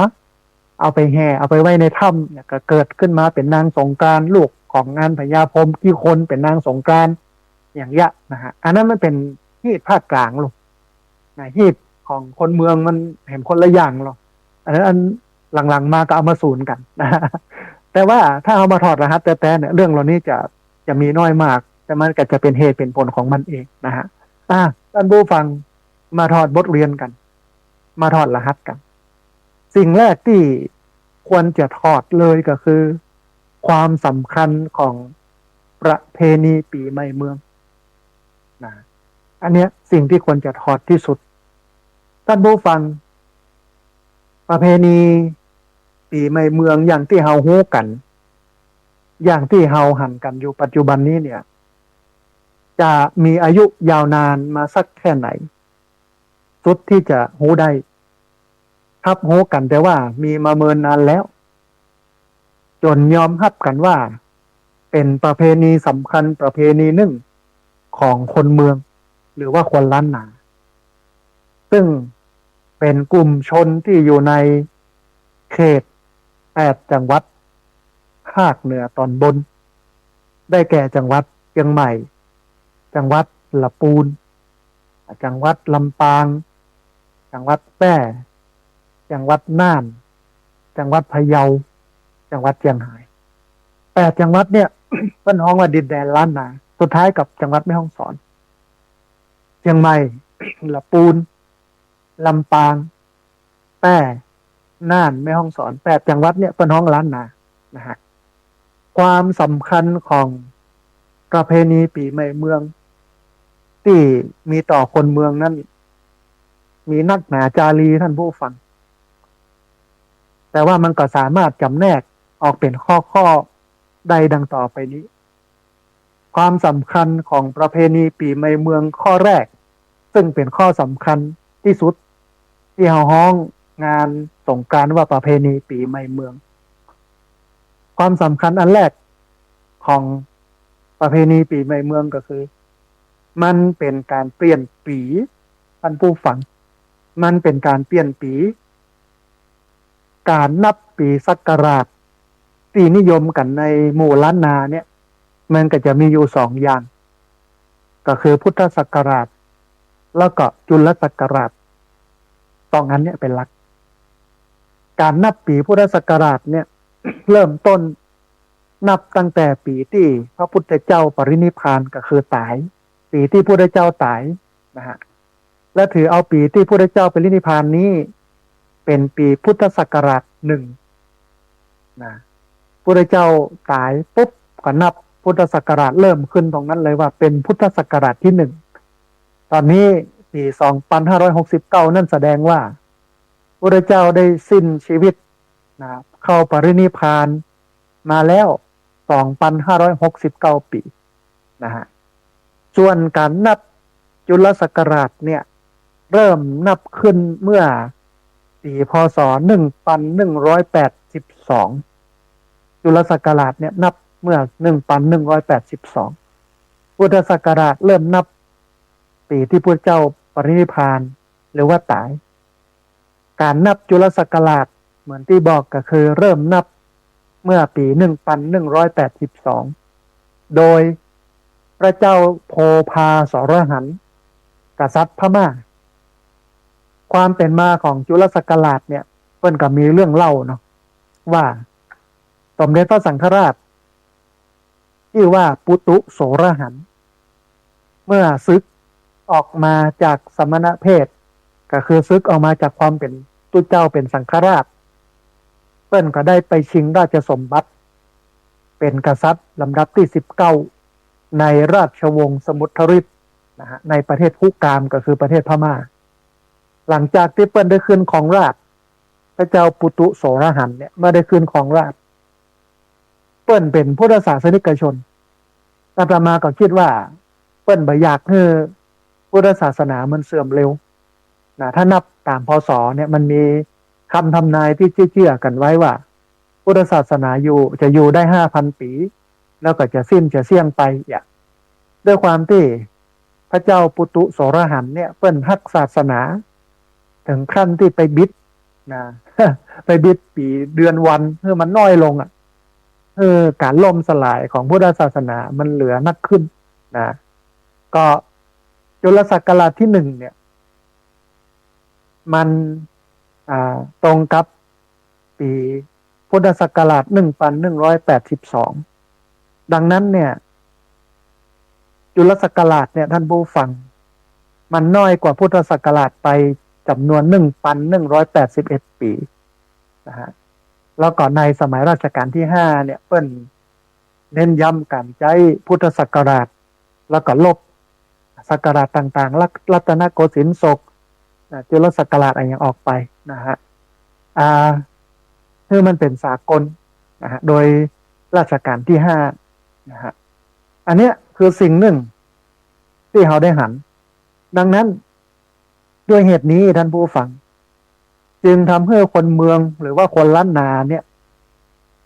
เอาไปแห่เอาไปไว้ในถ้ำเนี่ยก็เกิดขึ้นมาเป็นนางสงกรานต์ลูกของงานพญาพรหมกี่คนเป็นนางสงกรานต์อย่างเงี้ยนะฮะอันนั้นมันเป็นฮีตภาคกลางลูกนะฮีตของคนเมืองมันเห็นคนละอย่างหรอกอันนั้นอันหลังๆมาก็เอามาสูนกันนะแต่ว่าถ้าเอามาถอดรหัสแต่เนี่ยเรื่องเหล่านี้จะมีน้อยมากแต่มันก็จะเป็นเหตุเป็นผลของมันเองนะฮะท่านผู้ฟังมาถอดบทเรียนกันมาถอดรหัสกัน สิ่งแรกที่ควรจะถอดเลยก็คือความสำคัญของประเพณีปีใหม่เมืองนะอันเนี้ยสิ่งที่ควรจะถอดที่สุดท่านผู้ฟังประเพณีปีใหม่เมืองอย่างที่เฮาฮู้กันอย่างที่เฮาหันกันอยู่ปัจจุบันนี้เนี่ยจะมีอายุยาวนานมาสักแค่ไหนสุดที่จะฮู้ได้ครับฮู้กันแต่ว่ามีมาเมินนานแล้วจนยอมรับกันว่าเป็นประเพณีสำคัญประเพณีหนึ่งของคนเมืองหรือว่าคนล้านนาซึ่งเป็นกลุ่มชนที่อยู่ในเขต8จังหวัดภาคเหนือตอนบนได้แก่จังหวัดเชียงใหม่จังหวัดละปูนจังหวัดลำปางจังหวัดแพร่จังหวัดน่านจังหวัดพะเยาจังหวัดเชียงราย8จังหวัดเนี่ย เพิ่นฮ้องว่าดินแดนล้านนาสุดท้ายกับจังหวัดแม่ฮ่องสอนเชียงใหม่ ละปูนลำปางแพร่น่านแม่ฮ่องสอน8จังหวัดเนี่ยเพิ่นฮ้องล้านนานะฮะความสำคัญของประเพณีปีใหม่เมืองที่มีต่อคนเมืองนั้นมีนักหนาจารีท่านผู้ฟังแต่ว่ามันก็สามารถจำแนกออกเป็นข้อใดดังต่อไปนี้ความสำคัญของประเพณีปีใหม่เมืองข้อแรกซึ่งเป็นข้อสำคัญที่สุดที่เฮาฮ้องงานสงกรานต์ว่าประเพณีปีใหม่เมืองความสำคัญอันแรกของประเพณีปีใหม่เมืองก็คือมันเป็นการเปลี่ยนปีท่านผู้ฟังมันเป็นการเปลี่ยนปีการนับปีศักราชที่นิยมกันในหมู่ล้านนาเนี่ยมันก็จะมีอยู่2อย่างก็คือพุทธศักราชแล้วก็จุลศักราช2อันเนี่ยเป็นหลักการนับปีพุทธศักราชเนี่ย เริ่มต้นนับตั้งแต่ปีที่พระพุทธเจ้าปรินิพพานก็คือตายปีที่พระพุทธเจ้าตายนะฮะและถือเอาปีที่พระพุทธเจ้าปรินิพพานนี้เป็นปีพุทธศักราช1นะพระพุทธเจ้าตายปุ๊บก็นับพุทธศักราชเริ่มขึ้นตรงนั้นเลยว่าเป็นพุทธศักราชที่1ตอนนี้ปี2569นั่นแสดงว่าพระพุทธเจ้าได้สิ้นชีวิตนะเข้าปรินิพพานมาแล้ว2569ปีนะฮะส่วนการนับจุลศักราชเนี่ยเริ่มนับขึ้นเมื่อปีพศ1182จุลศักราชเนี่ยนับเมื่อ1182พุทธศักราชเริ่มนับปีที่พระเจ้าปรินิพพานหรือว่าตายการนับจุลศักราชเหมือนที่บอกก็คือเริ่มนับเมื่อปี1182โดยพระเจ้าโพพาสรหันต์กษัตริย์พม่าความเป็นมาของจุลศักราชเนี่ยเพิ่นก็มีเรื่องเล่าเนาะว่าสมเด็จพระสังฆราชที่ว่าปุตุโสรหันต์เมื่อศึกออกมาจากสมณเพศก็คือศึกออกมาจากความเป็นตุเจ้าเป็นสังฆราชเพิ่นก็ได้ไปชิงราชสมบัติเป็นกษัตริย์ลำดับที่19ในราชวงศ์สมุทรฤทธิ์นะฮะในประเทศคุกามก็คือประเทศพม่าหลังจากที่เปิ้นได้ขึ้นของราชพระเจ้าปุตุโสรหันต์เนี่ยเมื่อได้ขึ้นของราชเปิ้นเป็นพุทธศาสนิกชนอาตมาก็คิดว่าเปิ้นบ่อยากให้พุทธศาสนามันเสื่อมเร็วนะถ้านับตามพศเนี่ยมันมีคำทำนายที่เชื่อกันไว้ว่าพุทธศาสนาจะอยู่ได้ 5,000 ปีแล้วก็จะสิ้นจะเสี่ยงไปอย่างด้วยความที่พระเจ้าปุตุโสรหันต์เนี่ยเปิ้นฮักศาสนา ถึงขั้นที่ไปบิดนะ ไปบิดปีเดือนวันเพื่อมันน้อยลงอ่ะการล่มสลายของพุทธศาสนามันเหลือนักขึ้นนะก็จุลศักราชที่หนึ่งเนี่ยมันตรงกับปีพุทธศักราช1182ดังนั้นเนี่ยจุลศักราชเนี่ยท่านผู้ฟังมันน้อยกว่าพุทธศักราชไปจำนวน1181ปีนะฮะแล้วก็ในสมัยรัชกาลที่5เนี่ยเปิ้นเน้นย้ำการใช้พุทธศักราชแล้วก็ลบศักราชต่างๆรัตนโกสินทร์ศกจุลศักราชอะไรอย่างออกไปนะฮะคือมันเป็นสากลนะฮะโดยรัชกาลที่5นะฮะอันเนี้ยคือสิ่งหนึ่งที่เราได้หันดังนั้นด้วยเหตุนี้ท่านผู้ฟังจึงทำให้คนเมืองหรือว่าคนล้านนาเนี่ย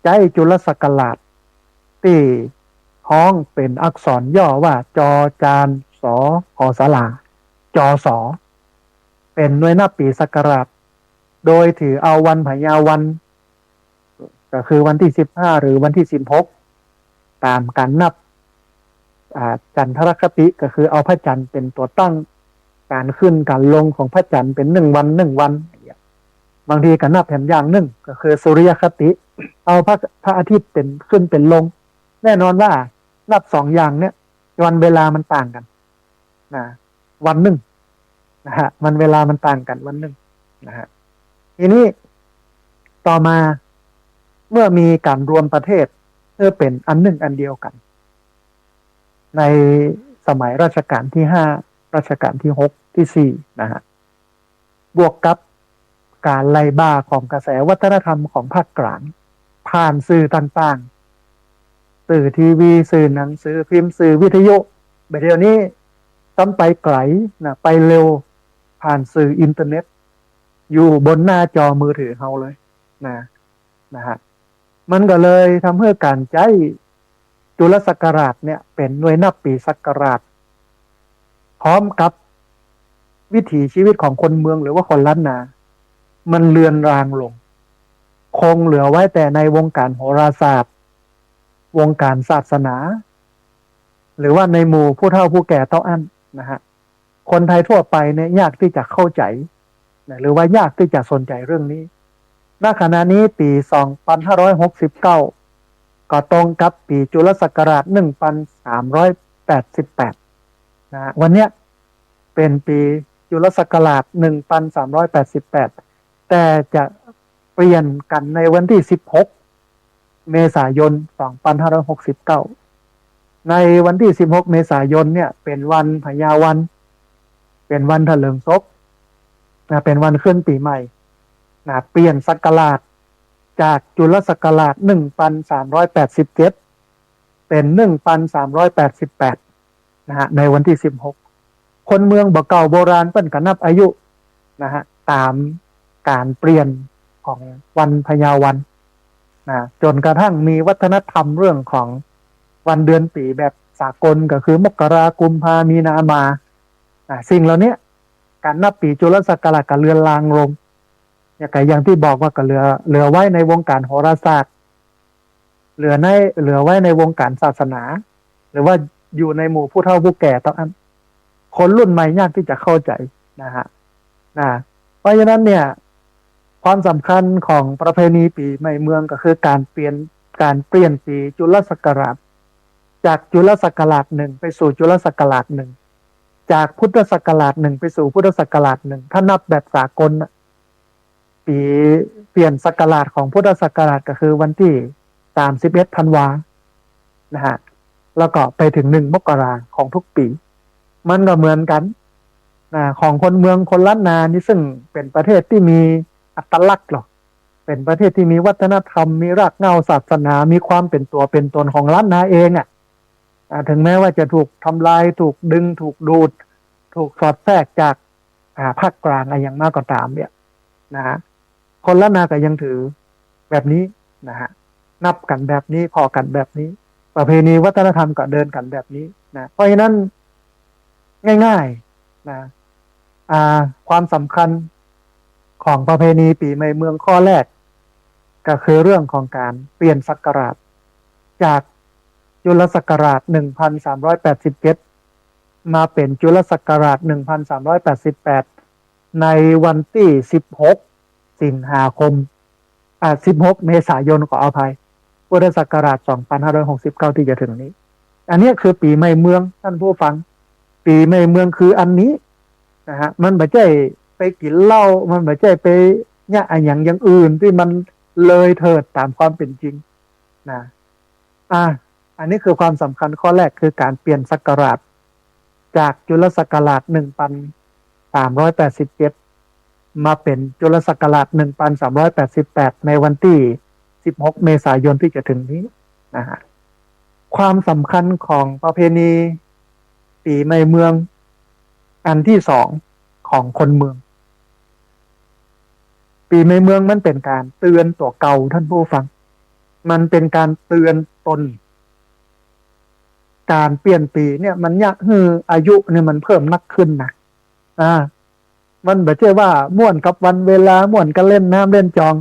ใช้จุลศักราชที่ท้องเป็นอักษรย่อว่าจอจานสอหอสลาจอสอเป็นหน่วยนับปีศักราชโดยถือเอาวันพญาวันก็คือวันที่15หรือวันที่16ตามการนับจันทรคติก็คือเอาพระจันทร์เป็นตัวตั้งการขึ้นการลงของพระจันทร์เป็น1 วัน บางทีก็นับแถมอย่างหนึ่งก็คือสุริยคติเอาพระอาทิตย์เป็นขึ้นเป็นลงแน่นอนว่านับ2อย่างเนี่ยวันเวลามันต่างกันนะวันหนึ่งนะฮะมันเวลามันต่างกันวันหนึ่งนะฮะทีนี้ต่อมาเมื่อมีการรวมประเทศเพื่อเป็นอันหนึ่งอันเดียวกันในสมัยรัชกาลที่5รัชกาลที่6ที่4นะฮะบวกกับการไล่บ้าของกระแสวัฒนธรรมของภาคกลางผ่านสื่อต่างๆสื่อทีวีสื่อหนังสือพิมพ์สื่อวิทยุเดี๋ยวนี้ซ้ำไปไกลนะไปเร็วผ่านสื่ออินเทอร์เน็ตอยู่บนหน้าจอมือถือเราเลยนะฮะมันก็เลยทำให้การใช้จุลศักราชเนี่ยเป็นหน่วยนับปีศักราชพร้อมกับวิถีชีวิตของคนเมืองหรือว่าคนล้านนามันเลือนรางลงคงเหลือไว้แต่ในวงการโหราศาสตร์วงการศาสนาหรือว่าในหมู่ผู้เฒ่าผู้แก่เท่าอั้นนะฮะคนไทยทั่วไปเนี่ยยากที่จะเข้าใจหรือว่ายากที่จะสนใจเรื่องนี้ณขณะนี้ปี2569ก็ตรงกับปีจุลศักราช1388นะวันเนี้ยเป็นปีจุลศักราช1388แต่จะเปลี่ยนกันในวันที่16เมษายน2569ในวันที่16เมษายนเนี่ยเป็นวันพญาวันเป็นวันเถลิงศพเป็นวันขึ้นปีใหม่เปลี่ยนศักราชจากจุลศักราช1387เป็น1388นะฮะในวันที่16คนเมืองบ่เก่าโบราณเปิ้นก็นับอายุนะฮะตามการเปลี่ยนของวันพญาวันจนกระทั่งมีวัฒนธรรมเรื่องของวันเดือนปีแบบสากลก็คือมกรากุมภามีนามาสิ่งเหล่านี้การนับปีจุลศักราชก็เลือนลางลงอย่างที่บอกว่าก็เหลือไว้ในวงการโหราศาสตร์เหลือไว้ในวงการศาสนาหรือว่าอยู่ในหมู่ผู้เฒ่าผู้แก่ตอนนั้นคนรุ่นใหม่ยากที่จะเข้าใจนะฮะเพราะฉะนั้นเนี่ยความสำคัญของประเพณีปีใหม่เมืองก็คือการเปลี่ยนปีจุลศักราชจากจุลศักราช1ไปสู่จุลศักราช1จากพุทธศักราช1ไปสู่พุทธศักราช1ถ้านับแบบสากลปีเปลี่ยนศักราชของพุทธศักราชก็คือวันที่31ธันวานะฮะแล้วก็ไปถึง1มกราของทุกปีมันก็เหมือนกันของคนเมืองคนล้านนานี่ซึ่งเป็นประเทศที่มีอัตลักษณ์หรอกเป็นประเทศที่มีวัฒนธรรมมีรากเหง้าศาสนามีความเป็นตัวเป็นตนของล้านนาเองถึงแม้ว่าจะถูกทำลายถูกดึงถูกดูดถูกสอดแทรกจากภาคกลางอะไรอย่างมากก็ตามเนี่ยนะฮะคนล้านนาก็ยังถือแบบนี้นะฮะนับกันแบบนี้พอกันแบบนี้ประเพณีวัฒนธรรมก็เดินกันแบบนี้นะเพราะฉะนั้นง่ายๆนะความสำคัญ ของประเพณีปีใหม่เมืองข้อแรกก็คือเรื่องของการเปลี่ยนศักราชจากจุลศักราช1387มาเป็นจุลศักราช1388ในวันที่16สิงหาคม16เมษายนขออภัยพุทธศักราช2569ที่จะถึงนี้อันนี้คือปีใหม่เมืองท่านผู้ฟังปีใหม่เมืองคืออันนี้นะฮะมันไม่ใช่ไปกินเหล้ามันไม่ใช่ไปเนี่ยอย่างอื่นที่มันเลยเถิดตามความเป็นจริงนะอันนี้คือความสำคัญข้อแรกคือการเปลี่ยนศักราชจากจุลศักราช1387มาเป็นจุลศักราช1388ในวันที่16เมษายนที่จะถึงนี้นะฮะความสำคัญของประเพณีปีใหม่เมืองอันที่สองของคนเมืองปีใหม่เมืองมันเป็นการเตือนตัวเก่าท่านผู้ฟังมันเป็นการเตือนตนการเปลี่ยนปีเนี่ยมันยากอายุเนี่ยมันเพิ่มนักขึ้นนะมันแบบเช่ว่าม่วนกับวันเวลาม่วนกันเล่นน้ำเล่นจอง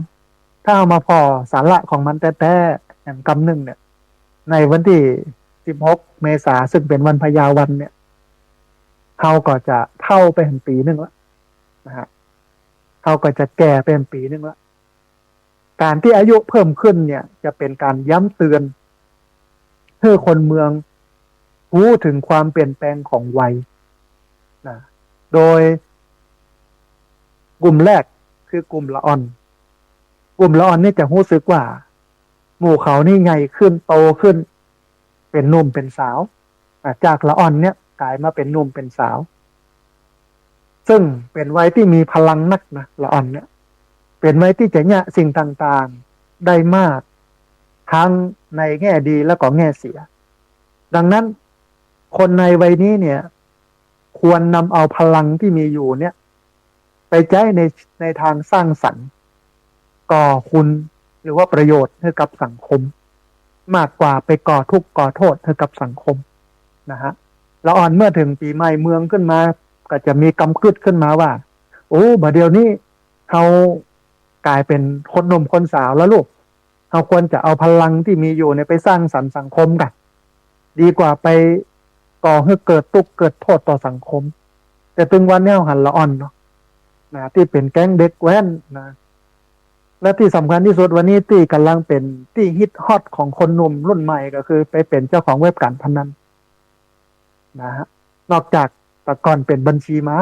ถ้าเอามาพอสาระของมันแท้ๆอย่างกำหนึ่งเนี่ยในวันที่16เมษาซึ่งเป็นวันพญาวันเนี่ยเขาก็จะเท่าไปเป็นปีนึงแล้วนะฮะเขาก็จะแก่เป็นปีนึงแล้วการที่อายุเพิ่มขึ้นเนี่ยจะเป็นการย้ำเตือนให้คนเมืองรู้ถึงความเปลี่ยนแปลงของวัยนะโดยกลุ่มแรกคือกลุ่มละอ่อนกลุ่มละอ่อนนี่จะรู้สึกว่าหมู่เขานี่ใหญ่ขึ้นโตขึ้นเป็นหนุ่มเป็นสาวจากละอ่อนเนี่ยกลายมาเป็นหนุ่มเป็นสาวซึ่งเป็นวัยที่มีพลังนักนะละอ่อนเนี่ยเป็นวัยที่จะเนี่ยสิ่งต่างๆได้มากทั้งในแง่ดีแล้วก็แง่เสียดังนั้นคนในวัยนี้เนี่ยควรนำเอาพลังที่มีอยู่เนี่ยไปใช้ในทางสร้างสรรค์ก่อคุณหรือว่าประโยชน์ให้กับสังคมมากกว่าไปก่อทุกข์ก่อโทษให้กับสังคมนะฮะละอ่อนเมื่อถึงปีใหม่เมืองขึ้นมาก็จะมีกำกึดขึ้นมาว่าโอ้บัดเดี๋ยวนี้เขากลายเป็นคนหนุ่มคนสาวแล้วลูกเขาควรจะเอาพลังที่มีอยู่ในไปสร้างสรรค์สังคมกันดีกว่าไปก่อให้เกิดทุกข์เกิดโทษต่อสังคมแต่ถึงวันนี้หันละอ่อนเนาะนะที่เป็นแก๊งเด็กแว้นนะและที่สำคัญที่สุดวันนี้ที่กำลังเป็นที่ฮิตฮอตของคนหนุ่มรุ่นใหม่ก็คือไปเป็นเจ้าของเว็บการพนันนะฮะนอกจากแต่ก่อนเป็นบัญชีม้า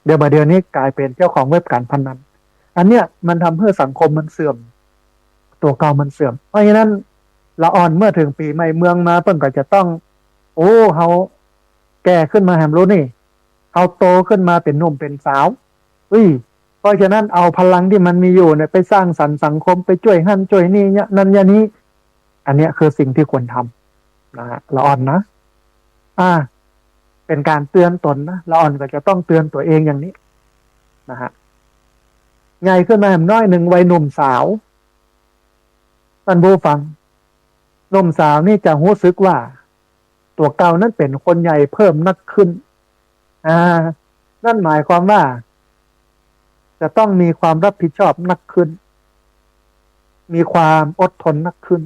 เดี๋ยวนี้กลายเป็นเจ้าของเว็บการพนันอันเนี้ยมันทำให้สังคมมันเสื่อมตัวเก่ามันเสื่อมเพราะฉะนั้นละอ่อนเมื่อถึงปีใหม่เมืองมาเพิ่นก็จะต้องโอ้เขาแก่ขึ้นมาแหมรู้นี่เขาโตขึ้นมาเป็นหนุ่มเป็นสาวเพราะฉะนั้นเอาพลังที่มันมีอยู่เนี่ยไปสร้างสรรค์สังคมไปช่วยหั่นช่วยนี่เนี่ยนั่นอย่างนี้อันเนี้ยคือสิ่งที่ควรทำนะฮะละอ่อนนะเป็นการเตือนตนนะละอ่อนก็จะต้องเตือนตัวเองอย่างนี้นะฮะใหญ่ขึ้นมาแหมน้อยหนึ่งวัยหนุ่มสาวท่านผู้ฟังหนุ่มสาวนี่จะรู้สึกว่าตัวเก่านั้นเป็นคนใหญ่เพิ่มนักขึ้นนั่นหมายความว่าจะต้องมีความรับผิดชอบนักขึ้นมีความอดทนนักขึ้น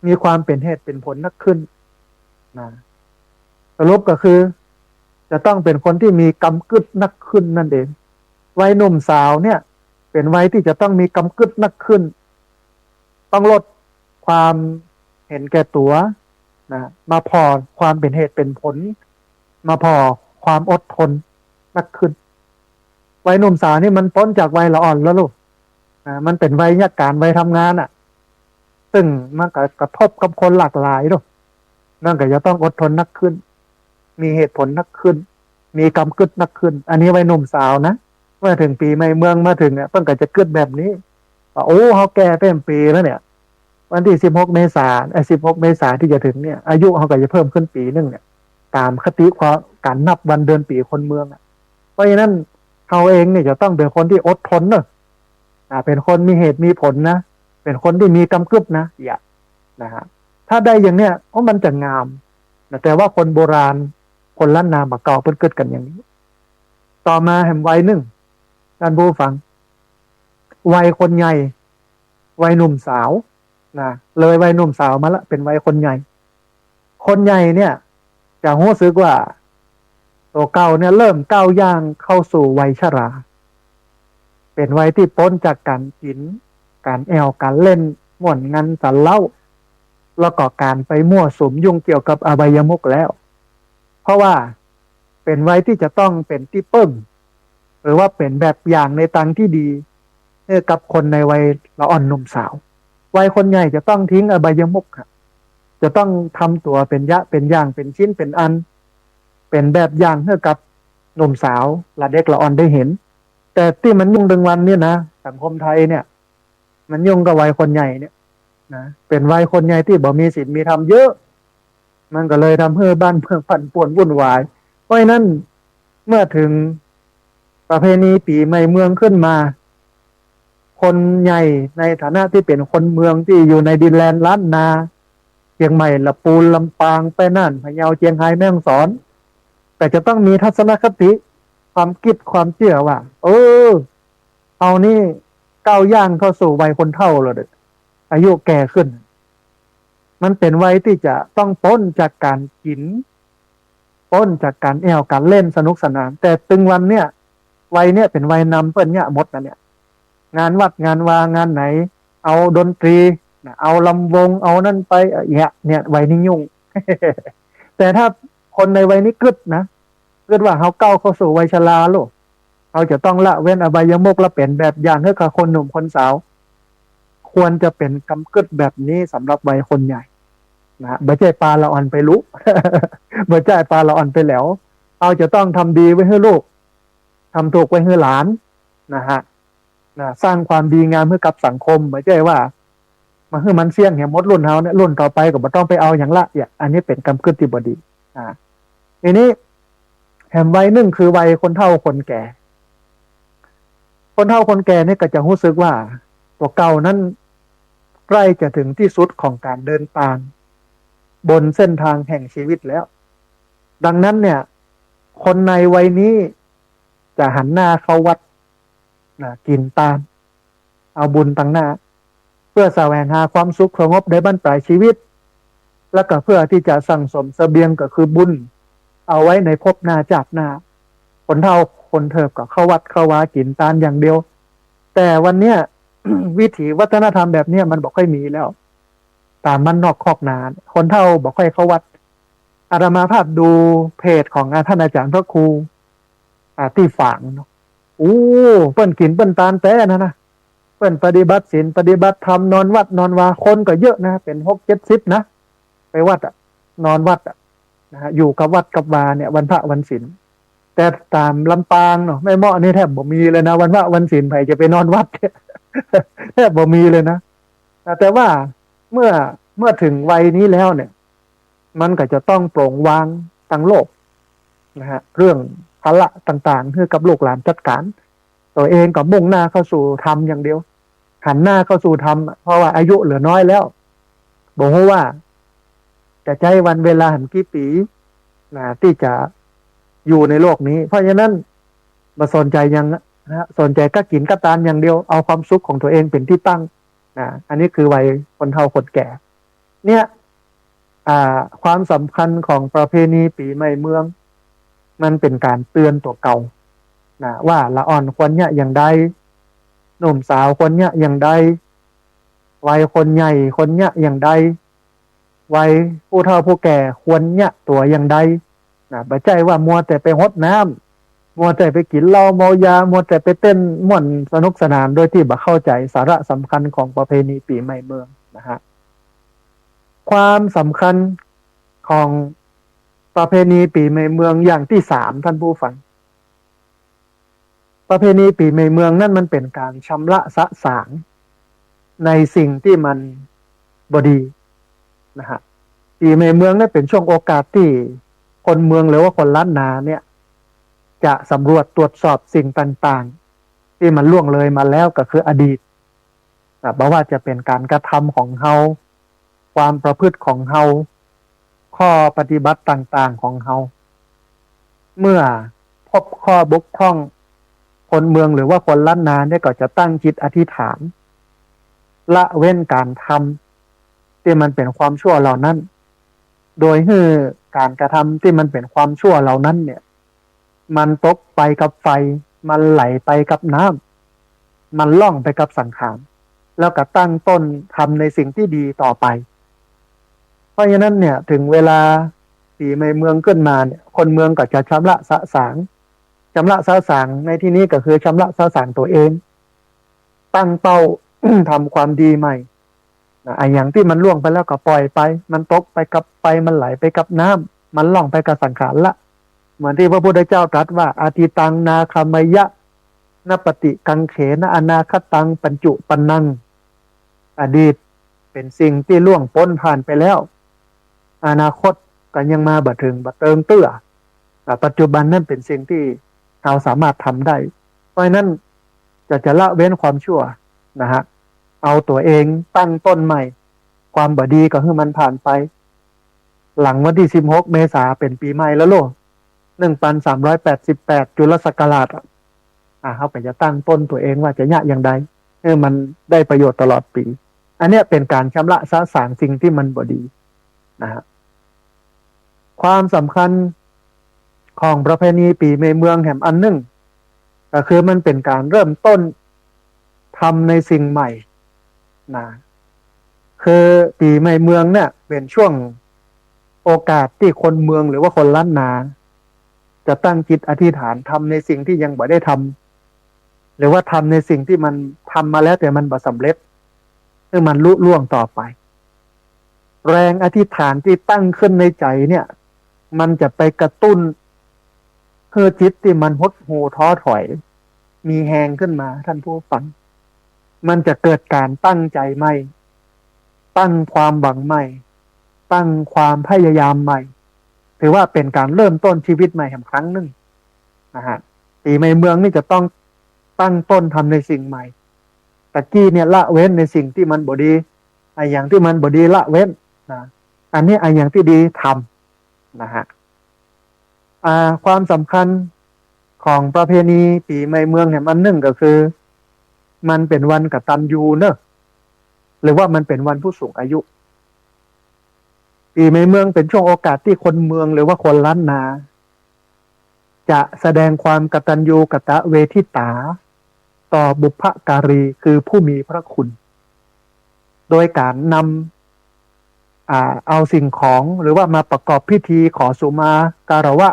มีความเป็นเหตุเป็นผลนักขึ้นนะสรุปก็คือจะต้องเป็นคนที่มีกำกึดนักขึ้นนั่นเองวัยหนุ่มสาวเนี่ยเป็นวัยที่จะต้องมีกำกึดนักขึ้นต้องลดความเห็นแก่ตัวนะมาพอความเป็นเหตุเป็นผลมาพอความอดทนนักขึ้นวัยหนุ่มสาวนี่มันพ้นจากวัยละอ่อนแล้วลูกมันเป็นวัยยากการวัยทำงานซึ่งมันก็กระทบกับคนหลากหลายด้วยนั่นก็จะต้องอดทนนักขึ้นมีเหตุผลนักขึ้นมีกำกึดนักขึ้นอันนี้วัยหนุ่มสาวนะเมื่อถึงปีใหม่เมืองมาถึงเนี่ยเพิ่งก็จะกึดแบบนี้โอ้เขาแก่เป็นปีแล้วเนี่ยวันที่16เมษายนที่จะถึงเนี่ยอายุเขาก็จะเพิ่มขึ้นปีนึงเนี่ยตามคติความการนับวันเดือนปีคนเมืองเพราะฉะนั้นเขาเองเนี่ยจะต้องเป็นคนที่อดทนเนอะเป็นคนมีเหตุมีผลนะเป็นคนที่มีกำกึดนะนะฮะถ้าได้อย่างเนี้ยมันจะงามแต่ว่าคนโบราณคนล้านนามาเก่าเพิ่นเกิดกันอย่างนี้ต่อมาแห่งวัยหนึ่ง ท่านผู้ฟังวัยคนใหญ่วัยหนุ่มสาวนะเลยวัยหนุ่มสาวมาละเป็นวัยคนใหญ่คนใหญ่เนี่ยจะรู้สึกว่าตัวเก่าเนี่ยเริ่มก้าวย่างเข้าสู่วัยชราเป็นวัยที่พ้นจากการกินการแอวการเล่นม่วนงันสารเล่าแล้วก็การไปมั่วสุมยุ่งเกี่ยวกับอบายมุขแล้วเพราะว่าเป็นวัยที่จะต้องเป็นที่เปิ้งหรือว่าเป็นแบบอย่างในทางที่ดีกับคนในวัยละอ่อนหนุ่มสาววัยคนใหญ่จะต้องทิ้งอบายมุขจะต้องทำตัวเป็นยะเป็นอย่างเป็นชิ้นเป็นอันเป็นแบบอย่างให้กับหนุ่มสาวละเด็กละอ่อนได้เห็นแต่ที่มันยุ่งดึงวันเนี่ยนะสังคมไทยเนี่ยมันยุ่งกับวัยคนใหญ่เนี่ยนะเป็นวัยคนใหญ่ที่บ่มีศีลมีธรรมเยอะมันก็เลยทำให้บ้านเมืองปั่นป่วนวุ่นวายเพราะฉะนั้นเมื่อถึงประเพณีปีใหม่เมืองขึ้นมาคนใหญ่ในฐานะที่เป็นคนเมืองที่อยู่ในดินแดนล้านนาเชียงใหม่ลำพูนลำปางไปน่านพะเยาเชียงรายแม่ฮ่องสอนแต่จะต้องมีทัศนคติความคิดความเชื่อว่าเอานี่ก้าวย่างเข้าสู่วัยคนเฒ่าแล้วเด็กอายุแก่ขึ้นมันเป็นวัยที่จะต้องพ้นจากการกินพ้นจากการแอวการเล่นสนุกสนานแต่ตึงวันเนี่ยวัยเนี่ยเป็นวัยนำเปิ้นเนี่ยหมดนะเนี่ยงานวัดงานวางานไหนเอาดนตรีเอาลำวงเอานั่นไปเนี่ยวัยนี้ยุ่ง แต่ถ้าคนในวัยนี้กึดนะกึดว่าเขาก้าวเข้าสู่วัยชราลูกเขาจะต้องละเว้นอบายมุขและเป็นแบบอย่างให้กับคนหนุ่มคนสาวควรจะเป็นกำกึดแบบนี้สำหรับวัยคนใหญ่นะเบอร์ใจปลาละอ่อนไปรู้ เบอร์ใจปลาละอ่อนไปแล้วเอาจะต้องทำดีไว้ให้ลูกทำถูกไว้ให้หลานนะฮะสร้างความดีงามให้กับสังคมไม่ใช่ว่ามาให้มันเสี่ยงเนี่ยมดรุ่นเฮาเนี่ยรุ่นต่อไปก็บ่ต้องไปเอาอย่างละอันนี้เป็นกำกึดที่บดีทีนี้แถมวัยหนึ่งคือวัยคนเฒ่าคนแก่คนเฒ่าคนแก่เนี่ยก็จะรู้สึกว่าตัวเก่านั้นใกล้จะถึงที่สุดของการเดินทางบนเส้นทางแห่งชีวิตแล้วดังนั้นเนี่ยคนในวัยนี้จะหันหน้าเข้าวัดกินตามเอาบุญตั้งหน้าเพื่อแสวงหาความสุขสงบในบั้นปลายชีวิตแล้วก็เพื่อที่จะสั่งสมเสบียงก็คือบุญเอาไว้ในภพหน้าจากหน้าคนเฒ่าคนเถิบก็เข้าวัดเข้าวากินตามอย่างเดียวแต่วันเนี้ย วิถีวัฒนธรรมแบบเนี้ยมันบอกค่อยมีแล้วตามมันนอกคอกนาคนเฒ่าบอกค่อยเข้าวัดอาตมาภาพดูเพจของท่านอาจารย์พระครูที่ฝางเนาะเปิ้นกินเปิ้นตาลแต่นะเปิ้นปฏิบัติศีลปฏิบัติธรรมนอนวัดนอนวาคนก็เยอะนะเป็น60-70นะไปวัดนอนวัดนะฮะอยู่กับวัดกับวาเนี่ยวันพระวันศีลแต่ตามลำปางเนาะไม่เหมาะนี่แทบบ่มีเลยนะวันพระวันศีลไผจะไปนอนวัด แทบบ่มีเลยนะแต่ว่าเมื่อถึงวัยนี้แล้วเนี่ยมันก็จะต้องโปร่งวางตั้งโลกนะฮะเรื่องภาระต่างๆให้กับลูกหลานจัดการตัวเองก็มุ่งหน้าเข้าสู่ธรรมอย่างเดียวหันหน้าเข้าสู่ธรรมเพราะว่าอายุเหลือน้อยแล้วบอกว่าจะใช้วันเวลาหันกี่ปีที่จะอยู่ในโลกนี้เพราะฉะนั้นมาสนใจยังนะสนใจก็กินก็ตานอย่างเดียวเอาความสุขของตัวเองเป็นที่ตั้งอันนี้คือวัยคนเฒ่าคนแก่เนี่ยความสำคัญของประเพณีปีใหม่เมืองมันเป็นการเตือนตัวเก่าว่าละอ่อนควรเนี่ยอย่างใดหนุ่มสาวควรเนี่ยอย่างใดวัยคนใหญ่คนเนี่ยอย่างใดวัยผู้เฒ่าผู้แก่ควรเนี่ยตัวอย่างใดบ่ใช่ว่ามัวแต่ไปฮดน้ำมัวแต่ไปกินเหล้าเมายามัวแต่ไปเต้นม่วนสนุกสนานโดยที่บ่เข้าใจสาระสำคัญของประเพณีปีใหม่เมืองนะฮะความสำคัญของประเพณีปีใหม่เมืองอย่างที่3ท่านผู้ฟังประเพณีปีใหม่เมืองนั่นมันเป็นการชำระสะสางในสิ่งที่มันบดีนะฮะปีใหม่เมืองนั่นเป็นช่วงโอกาสที่คนเมืองหรือว่าคนล้านนาเนี่ยจะสำรวจตรวจสอบสิ่งต่างๆที่มันล่วงเลยมาแล้วก็คืออดีตไม่ว่าจะเป็นการกระทำของเฮาความประพฤติของเฮาข้อปฏิบัติต่างๆของเฮาเมื่อพบข้อบกพร่อง คนเมืองหรือว่าคนล้านนาเนี่ยก็จะตั้งจิตอธิษฐานละเว้นการทำที่มันเป็นความชั่วเหล่านั้นโดยให้การกระทำที่มันเป็นความชั่วเหล่านั้นเนี่ยมันตกไปกับไฟมันไหลไปกับน้ำมันล่องไปกับสังขารแล้วก็ตั้งต้นทำในสิ่งที่ดีต่อไปเพราะฉะนั้นเนี่ยถึงเวลาปีใหม่เมืองขึ้นมาเนี่ยคนเมืองก็จะชำระสะสางในที่นี้ก็คือชำระสะสางตัวเองตั้งเป้า ทำความดีใหม่ไอ้อย่างที่มันล่วงไปแล้วก็ปล่อยไปมันตกไปกับไฟมันไหลไปกับน้ำมันล่องไปกับสังขารละเหมือนที่พระพุทธเจ้าตรัสว่าอาทิตังนาคามยะนปฏิกังเขนะอนาคตังปัญจุปนังอดีตเป็นสิ่งที่ล่วงพ้นผ่านไปแล้วอนาคตก็ยังมาบัดถึงบัดเติงเตื้อปัจจุบันนั่นเป็นสิ่งที่เราสามารถทำได้เพราะฉะนั้นจะละเว้นความชั่วนะฮะเอาตัวเองตั้งต้นใหม่ความบดีก็ให้มันผ่านไปหลังวันที่16 เมษาเป็นปีใหม่แล้วโลก1388จุลศักราชเขาไปจะตั้งต้นตัวเองว่าจะยะอย่างใดให้มันได้ประโยชน์ตลอดปีอันเนี้ยเป็นการชำระสะสางสิ่งที่มันบดีนะฮะความสำคัญของประเพณีปีใหม่เมืองแห่งอันหนึ่งก็คือมันเป็นการเริ่มต้นทำในสิ่งใหม่นะคือปีใหม่เมืองเนี่ยเป็นช่วงโอกาสที่คนเมืองหรือว่าคนล้านนาจะตั้งจิตอธิษฐานทำในสิ่งที่ยังไม่ได้ทำหรือว่าทำในสิ่งที่มันทำมาแล้วแต่มันบ่สำเร็จซึ่งมันลุล่วงต่อไปแรงอธิษฐานที่ตั้งขึ้นในใจเนี่ยมันจะไปกระตุ้นเพื่อจิตที่มันหดหู่ท้อถอยมีแหงขึ้นมาท่านผู้ฟังมันจะเกิดการตั้งใจใหม่ตั้งความหวังใหม่ตั้งความพยายามใหม่ถือว่าเป็นการเริ่มต้นชีวิตใหม่แห่งครั้งหนึ่งนะฮะปีใหม่เมืองนี่จะต้องตั้งต้นทำในสิ่งใหม่ตะกี้เนี่ยละเว้นในสิ่งที่มันบ่ดีไอ้อย่างที่มันบ่ดีละเว้นนะอันนี้ไอ้อย่างที่ดีทำนะฮะความสำคัญของประเพณีปีใหม่เมืองเนี่ยมันหนึ่งก็คือมันเป็นวันกตัญญูเนอะหรือว่ามันเป็นวันผู้สูงอายุปีใหม่เมืองเป็นช่วงโอกาสที่คนเมืองหรือว่าคนล้านนาจะแสดงความกตัญญูกตเวทิตาต่อบุพการีคือผู้มีพระคุณโดยการนำเอาสิ่งของหรือว่ามาประกอบพิธีขอสุมาการวะ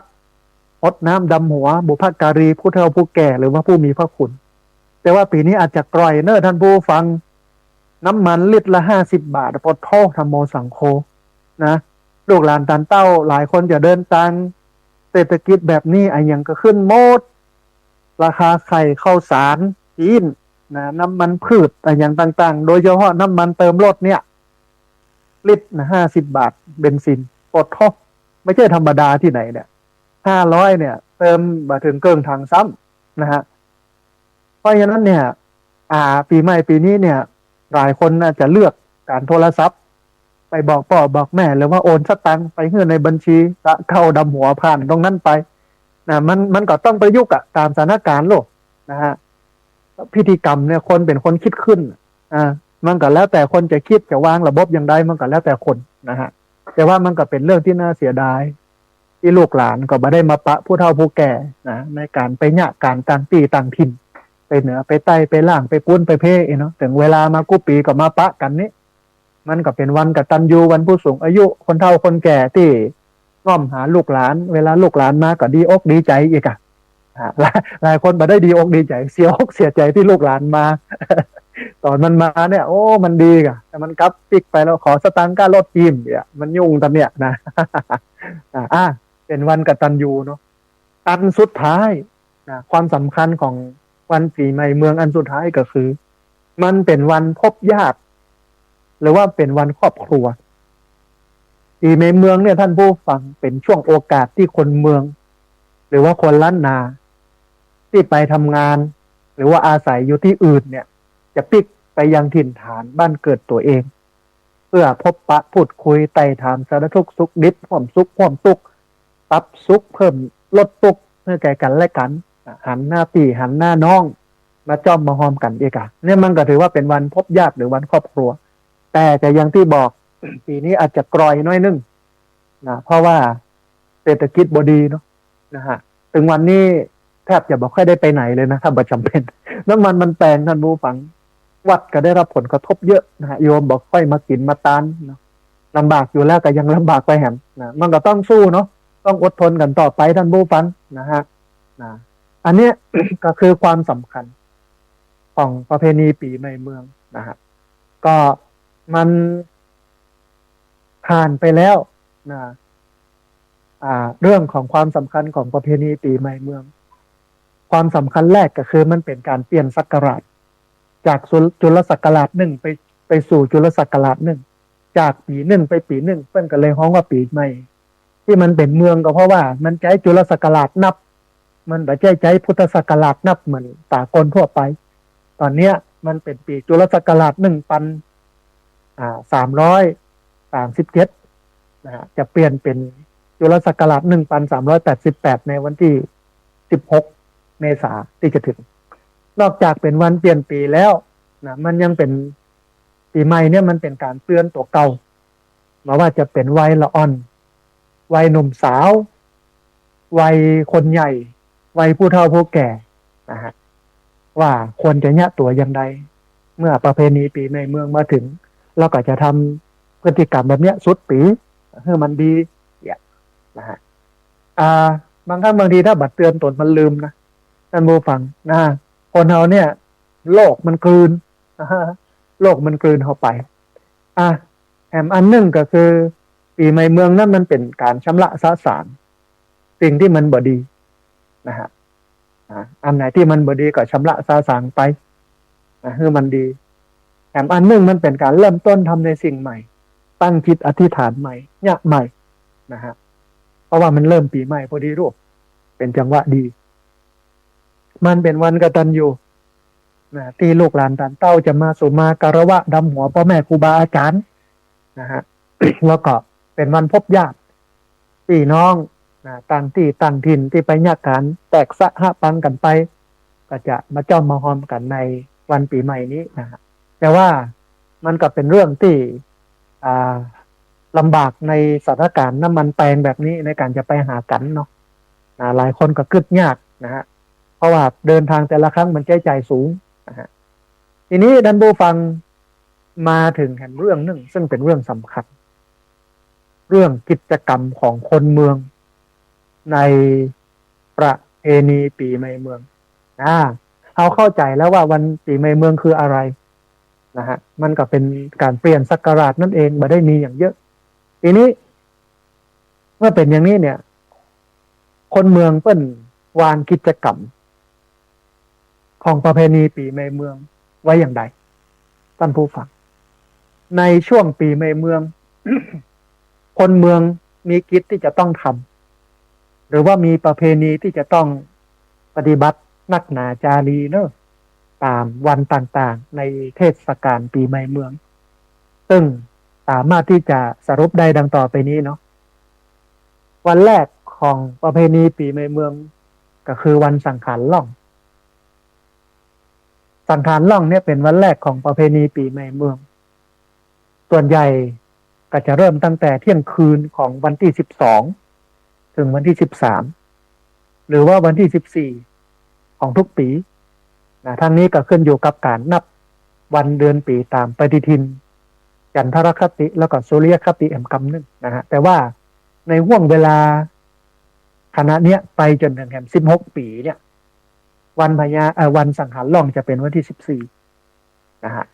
รดน้ำดำหัวบุพการีผู้เฒ่าผู้แก่หรือว่าผู้มีพระคุณแต่ว่าปีนี้อาจจะกร่อยเนอะท่านผู้ฟังน้ำมันลิตรละ50 บาทปดท่อธรรมโมสังโฆนะลูกหลานตานเต้าหลายคนจะเดินทางเศรษฐกิจแบบนี้ไอ้ยังก็ขึ้นโมดราคาไข่ข้าวสารจีนนะน้ำมันพืชไอ้ยังต่างๆโดยเฉพาะน้ำมันเติมรถเนี่ยลิตรนะ50 บาทเบนซินปดท่อไม่ใช่ธรรมดาที่ไหนเนี่ย500เนี่ยเติมมาถึงเกินทางซ้ำนะฮะเพราะฉะนั้นเนี่ยปีใหม่ปีนี้เนี่ยหลายคนน่าจะเลือกการโทรศัพท์ไปบอกพ่อบอกแม่หรือว่าโอนสตังค์ไปเงื่อนในบัญชีเข้าดำหัวผ่านตรงนั้นไปนะมันก็ต้องประยุกต์ตามสถานการณ์โลกนะฮะพิธีกรรมเนี่ยคนเป็นคนคิดขึ้นมันก็แล้วแต่คนจะคิดจะวางระบบอย่างใดมันก็แล้วแต่คนนะฮะแต่ว่ามันก็เป็นเรื่องที่น่าเสียดายที่ลูกหลานก็ไม่ได้มาปะผู้เฒ่าผู้แก่นะในการไปเนี่ยการต่างปีต่างถิ่นไปเหนือไปใต้ไปล่างไปปุ้นไปเพ่เนาะถึงเวลามากู้ปีก็มาปะกันนี้มันก็เป็นวันกตัญญูวันผู้สูงอายุคนเฒ่าคนแก่ที่ง้อมหาลูกหลานเวลาลูกหลานมาก็ดีอกดีใจอีกหลายคนมาได้ดีอกดีใจเสียอกเสียใจที่ลูกหลานมา ตอนมันมาเนี่ยโอ้มันดีกะแต่มันกลับปิกไปแล้วขอสตังค์ก้ารถจีมเนี่ยมันยุ่งตอนเนี้ยนะ เป็นวันกตัญญูเนาะอันสุดท้ายนะความสำคัญของวันปีใหม่เมืองอันสุดท้ายก็คือมันเป็นวันพบญาติหรือว่าเป็นวันครอบครัวปีใหม่เมืองเนี่ยท่านผู้ฟังเป็นช่วงโอกาสที่คนเมืองหรือว่าคนล้านนาที่ไปทำงานหรือว่าอาศัยอยู่ที่อื่นเนี่ยจะปิกไปยังถิ่นฐานบ้านเกิดตัวเองเพื่อพบปะพูดคุยไต่ถามสารทุกข์สุขดิบความสุขความทุกข์ปรับสุขเพิ่มลดทุกข์เพื่อแก่กันและกัน หันหน้าปีหันหน้าน้องมาจ้อมมาหอมกันเอกะเนี่ยมันก็ถือว่าเป็นวันพบญาติหรือวันครอบครัวแต่อย่างที่บอก ปีนี้อาจจะกรอยน้อยนึงนะเพราะว่าเศรษฐกิจบดีเนาะนะฮะถึงวันนี้แทบจะบอกค่อยได้ไปไหนเลยนะถ้าบ่จำเป็นน้ำมันแพงท่านผู้ฟังวัดก็ได้รับผลกระทบเยอะนะฮะโยมบอกค่อยมากินมาตานเนาะลำบากอยู่แล้วก็ยังลำบากไปแหมนะมันก็ต้องสู้เนาะต้องอดทนกันต่อไปท่านผู้ฟังนะฮะนะอันเนี้ย ก็คือความสำคัญของประเพณีปีใหม่เมืองนะฮะก็มันผ่านไปแล้วนะเรื่องของความสำคัญของประเพณีปีใหม่เมืองความสำคัญแรกก็คือมันเป็นการเปลี่ยนศักราชจากจุลศักราชหนึ่งไปสู่จุลศักราชหนึ่งจากปีหนึ่งไปปีหนึ่งเพิ่นก็เลยฮ้องว่าปีใหม่ที่มันเป็นเมืองก็เพราะว่ามันใช้จุลศักราชนับมันไม่ใช้พุทธศักราชนับเหมือนสากลทั่วไปตอนเนี้ยมันเป็นปีจุลศักราช1,337นะฮะจะเปลี่ยนเป็นจุลศักราช1,388ในวันที่16 เมษายนที่จะถึงนอกจากเป็นวันเปลี่ยนปีแล้วนะมันยังเป็นปีใหม่เนี่ยมันเป็นการเตือนตัวเก่ามาว่าจะเป็นวัยละอ่อนวัยหนุ่มสาววัยคนใหญ่วัยผู้เฒ่าผู้แก่นะฮะว่าควรจะเนี่ยตัวอย่างใดเมื่อประเพณีปีใหม่เมืองมาถึงเราก็จะทำพฤติกรรมแบบเนี้ยสุดปีให้มันดีเนี่ยนะฮะบางครั้งบางทีถ้าบัดเตือนตนมันลืมนะท่านผู้ฟังนะคนเราเนี่ยโลกมันกลืนโลกมันกลืนเข้าไปแถมอันหนึ่งก็คือปีใหม่เมืองนั้นมันเป็นการชำระสะสางสิ่งที่มันบ่ดีนะฮะอันไหนที่มันบ่ดีก็ชำระสะสางไปให้มันดีแถมอันหนึ่งมันเป็นการเริ่มต้นทำในสิ่งใหม่ตั้งจิตอธิษฐานใหม่เนี่ยใหม่นะฮะเพราะว่ามันเริ่มปีใหม่พอดีรูปเป็นจังหวะดีมันเป็นวันกตัญญูนะที่ลูกหลานตานเต้าจะมาสุมาการวะดำหัวพ่อแม่ครูบาอาจารย์นะฮะ แล้วก็เป็นวันพบญาติพี่น้องนะต่างที่ต่างถิ่นที่ไปญาติกันแตกสะหะปังกันไปก็จะมาจ้อมมาหอมกันในวันปีใหม่นี้นะฮะแต่ว่ามันก็เป็นเรื่องที่ลำบากในสถานการณ์น้ำมันแพงแบบนี้ในการจะไปหากันเนาะหลายคนก็กึดยากนะฮะเพราะว่าเดินทางแต่ละครั้งมันใช้จ่ายสูงนะฮะทีนี้ดันบูฟังมาถึงแห่งเรื่องหนึ่งซึ่งเป็นเรื่องสำคัญเรื่องกิจกรรมของคนเมืองในประเพณีปีใหม่เมืองเขาเข้าใจแล้วว่าวันปีใหม่เมืองคืออะไรนะฮะมันก็เป็นการเปลี่ยนศักราชนั่นเองไม่ได้มีอย่างเยอะทีนี้เมื่อเป็นอย่างนี้เนี่ยคนเมืองเปิ้นวางกิจกรรมของประเพณีปีใหม่เมืองไว้อย่างไรท่านผู้ฟังในช่วงปีใหม่เมือง คนเมืองมีกิจที่จะต้องทำหรือว่ามีประเพณีที่จะต้องปฏิบัตินักหนาจารีเนอะตามวันต่างๆในเทศกาลปีใหม่เมืองซึ่งสามารถที่จะสรุปได้ดังต่อไปนี้เนาะวันแรกของประเพณีปีใหม่เมืองก็คือวันสังขารล่องสังขารล่องเนี่ยเป็นวันแรกของประเพณีปีใหม่เมืองส่วนใหญ่ก็จะเริ่มตั้งแต่เที่ยงคืนของวันที่12ถึงวันที่13หรือว่าวันที่14ของทุกปีทั้งนี้ก็ขึ้นอยู่กับการนับวันเดือนปีตามปฏิทินจันทรคติแล้วก็สุริยคติแห่งกำนึงนะฮะแต่ว่าในห่วงเวลาคณะเนี้ยไปจนถึงแห่ง16ปีเนี่ยวันสังขารล่องจะเป็นวันที่14นะฮะ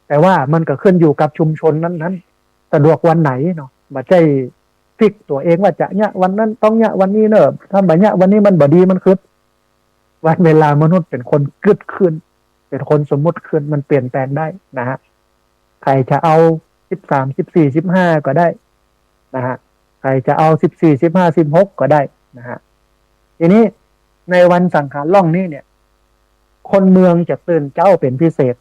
แต่ว่ามันก็ขึ้นอยู่กับชุมชนนั้นๆสะดวกวันไหนเนาะบ่ใช่ฟิกตัวเองว่าจะเนี่ยวันนั้นต้องเนี่ยวันนี้เนอะถ้าบ่เนี่ยวันนี้มันบ่ดีมันคือวันเวลามนุษย์เป็นคนกึดขึ้นเป็นคนสมมุติขึ้นมันเปลี่ยนแปลงได้นะฮะใครจะเอา13 14 15ก็ได้นะฮะใครจะเอา14 15 16ก็ได้นะฮะทีนี้ในวันสังขารล่องนี้เนี่ยคนเมืองจะตื่นเจ้าเป็นพิเศษ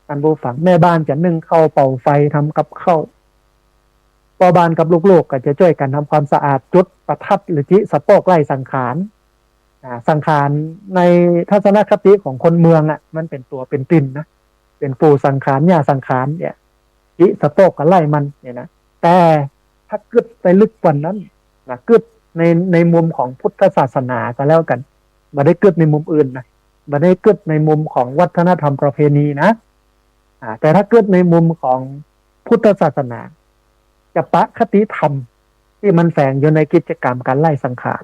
ท่านผู้ฟังแม่บ้านจะนึ่งข้าวเป่าไฟทำกับข้าวพ่อบ้านกับลูกๆก็จะช่วยกันทำความสะอาดจุดประทัดหรือจิสะโปกไล่สังขาร สังขารในทัศนคติของคนเมืองอ่ะมันเป็นตัวเป็นตินนะเป็นปูสังขารญาสังขารเนี่ยจิสะโปกกับไล่มันเนี่ยนะแต่ถ้ากึดไปลึกกว่านั้นนะกึดในมุมของพุทธศาสนาก็แล้วกันไม่ได้กึดในมุมอื่นนะไม่ได้กึดในมุมของวัฒนธรรมประเพณีนะแต่ถ้ากึดในมุมของพุทธศาสนาจะปะคติธรรมที่มันแฝงอยู่ในกิจกรรมการไล่สังขาร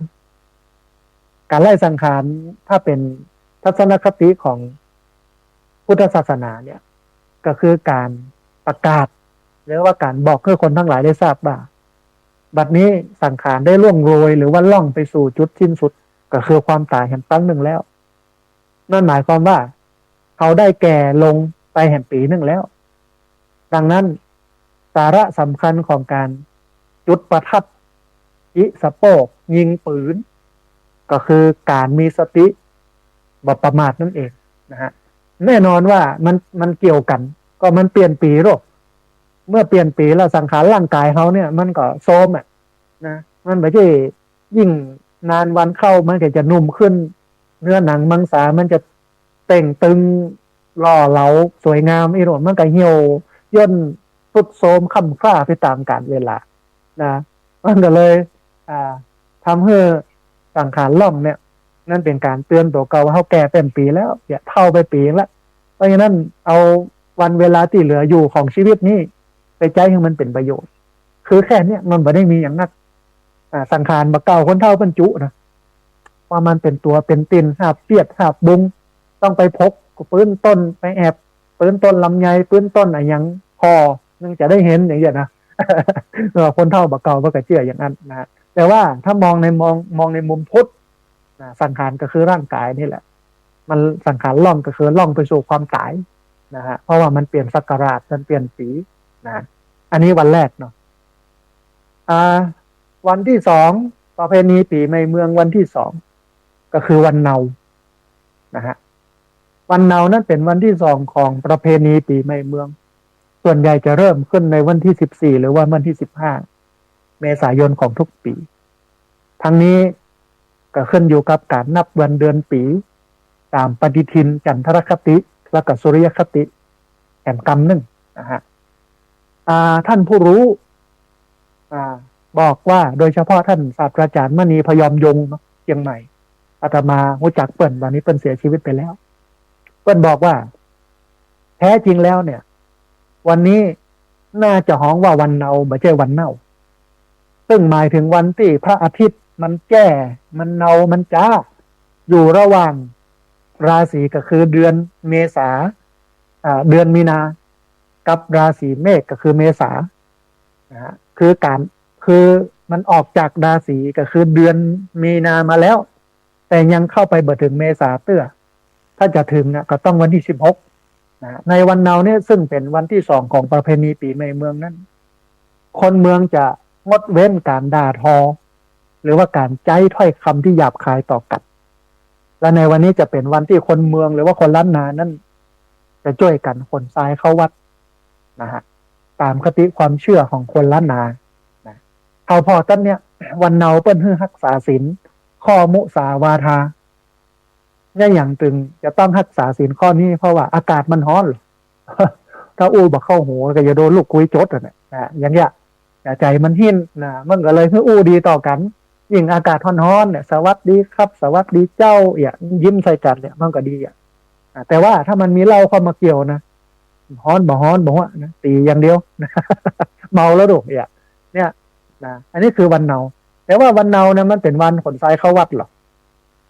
การไล่สังขารถ้าเป็นทัศนคติของพุทธศาสนาเนี่ยก็คือการประกาศหรือว่าการบอกให้คนทั้งหลายได้ทราบว่าบัดนี้สังขารได้ล่วงโรยหรือว่าล่องไปสู่จุดสิ้นสุดก็คือความตายแห่งตั้งหนึ่งแล้วนั่นหมายความว่าเขาได้แก่ลงไปแห่งปีหนึ่งแล้วดังนั้นสาระสำคัญของการจุดประทัดยิสะโปกยิงปืนก็คือการมีสติบ่ประมาทนั่นเองนะฮะแน่นอนว่ามันเกี่ยวกันก็มันเปลี่ยนปีหรอกเมื่อเปลี่ยนปีแล้วสังขารร่างกายเขาเนี่ยมันก็โทรมอ่ะนะมันไม่ใช่ยิ่งนานวันเข้ามันก็จะนุ่มขึ้นเนื้อหนังมังสามันจะเต่งตึงหล่อเหลาสวยงามอีโรนมันก็เหี่ยวย่นทรุดโทรมค่ำคร่าไปตามกาลเวลานะมันก็เลยทำให้สังขารล่องเนี่ยนั่นเป็นการเตือนตัวเก่าว่าเขาแก่เป็นปีแล้วอย่าเท่าไปปีแล้วเพราะฉะนั้นเอาวันเวลาที่เหลืออยู่ของชีวิตนี้ไปใจให้มันเป็นประโยชน์คือแค่เนี้ยมันไม่ได้มีอย่างนักสังขารบะเก่าคนเท่าบรรจุนะว่ามันเป็นตัวเป็นตินหาบเปียดหาบบุงต้องไปพกปืนต้นไปแอบปืนต้นลำไยปืนต้นอะไรยังพอนึงจะได้เห็นอย่างเงี้ยนะ คนเท่าบะเก่าก็เชื่ออย่างนั้นนะแต่ว่าถ้ามองในมุมพุทธสังขารก็คือร่างกายนี่แหละมันสังขารล่องก็คือล่องไปสู่ความตายนะฮะเพราะว่ามันเปลี่ยนศักราชมันเปลี่ยนสีนะอันนี้วันแรกเนาะวันที่สองประเพณีปีใหม่เมืองวันที่สองก็คือวันเนานะฮะวันเนานั้นเป็นวันที่สองของประเพณีปีใหม่เมืองส่วนใหญ่จะเริ่มขึ้นในวันที่14หรือว่าวันที่15เมษายนของทุกปีทั้งนี้ก็ขึ้นอยู่กับการนับวันเดือนปีตามปฏิทินจันทรคติและก็สุริยคติแห่งกรรมหนึ่งนะฮะท่านผู้รู้บอกว่าโดยเฉพาะท่านศาสตราจารย์มณีพยอมยงเชียงใหม่อาตมารู้จักเปิ้นวันนี้เปิ้นเสียชีวิตไปแล้วเปิ้นบอกว่าแท้จริงแล้วเนี่ยวันนี้น่าจะฮ้องว่าวันเนาไม่ใช่วันเน่าซึ่งหมายถึงวันที่พระอาทิตย์มันแก่มันเนามันจ้าอยู่ระหว่างราศีก็คือเดือนเมษาเดือนมีนากับราศีเมษก็คือเมษาคือมันออกจากราศีก็คือเดือนมีนามาแล้วแต่ยังเข้าไปบ่ถึงเมษาเตื้อถ้าจะถึงก็ต้องวันที่16ในวันเนาเนี่ยซึ่งเป็นวันที่2ของประเพณีปีใหม่เมืองนั้นคนเมืองจะงดเว้นการด่าทอหรือว่าการใจถ้อยคำที่หยาบคายต่อกันและในวันนี้จะเป็นวันที่คนเมืองหรือว่าคนล้านนานั้นจะช่วยกันขนทรายเข้าวัดนะฮะตามคติความเชื่อของคนล้านนานะเขาพอตั้นเนี่ยวันเนาเปิ้นฮื้อรักษาศีลข้อมุสาวาทาเนี่ยอย่างตึงจะต้องรักษาศีลข้อนี้เพราะว่าอากาศมันร้อน ถ้าอู้บอกเข้าหัวก็จะโดนลูกคุยจดนะอย่างเงี้ยใจมันหินนะมันก็เลยคืออู้ดีต่อกันยิ่งอากาศร้อนๆเนี่ยสวัสดีครับสวัสดีเจ้ายิ้มใส่กันเนี่ยมันก็ดีแต่ว่าถ้ามันมีเหล้าเข้ามาเกี่ยวนะฮ้อนบ่ฮ้อนบ่ฮะนะตีอย่างเดียว เมาแล้วดูเนี่ยนะอันนี้คือวันเนาแต่ว่าวันเนาเนี่ยมันเป็นวันขนทรายเข้าวัดหรอ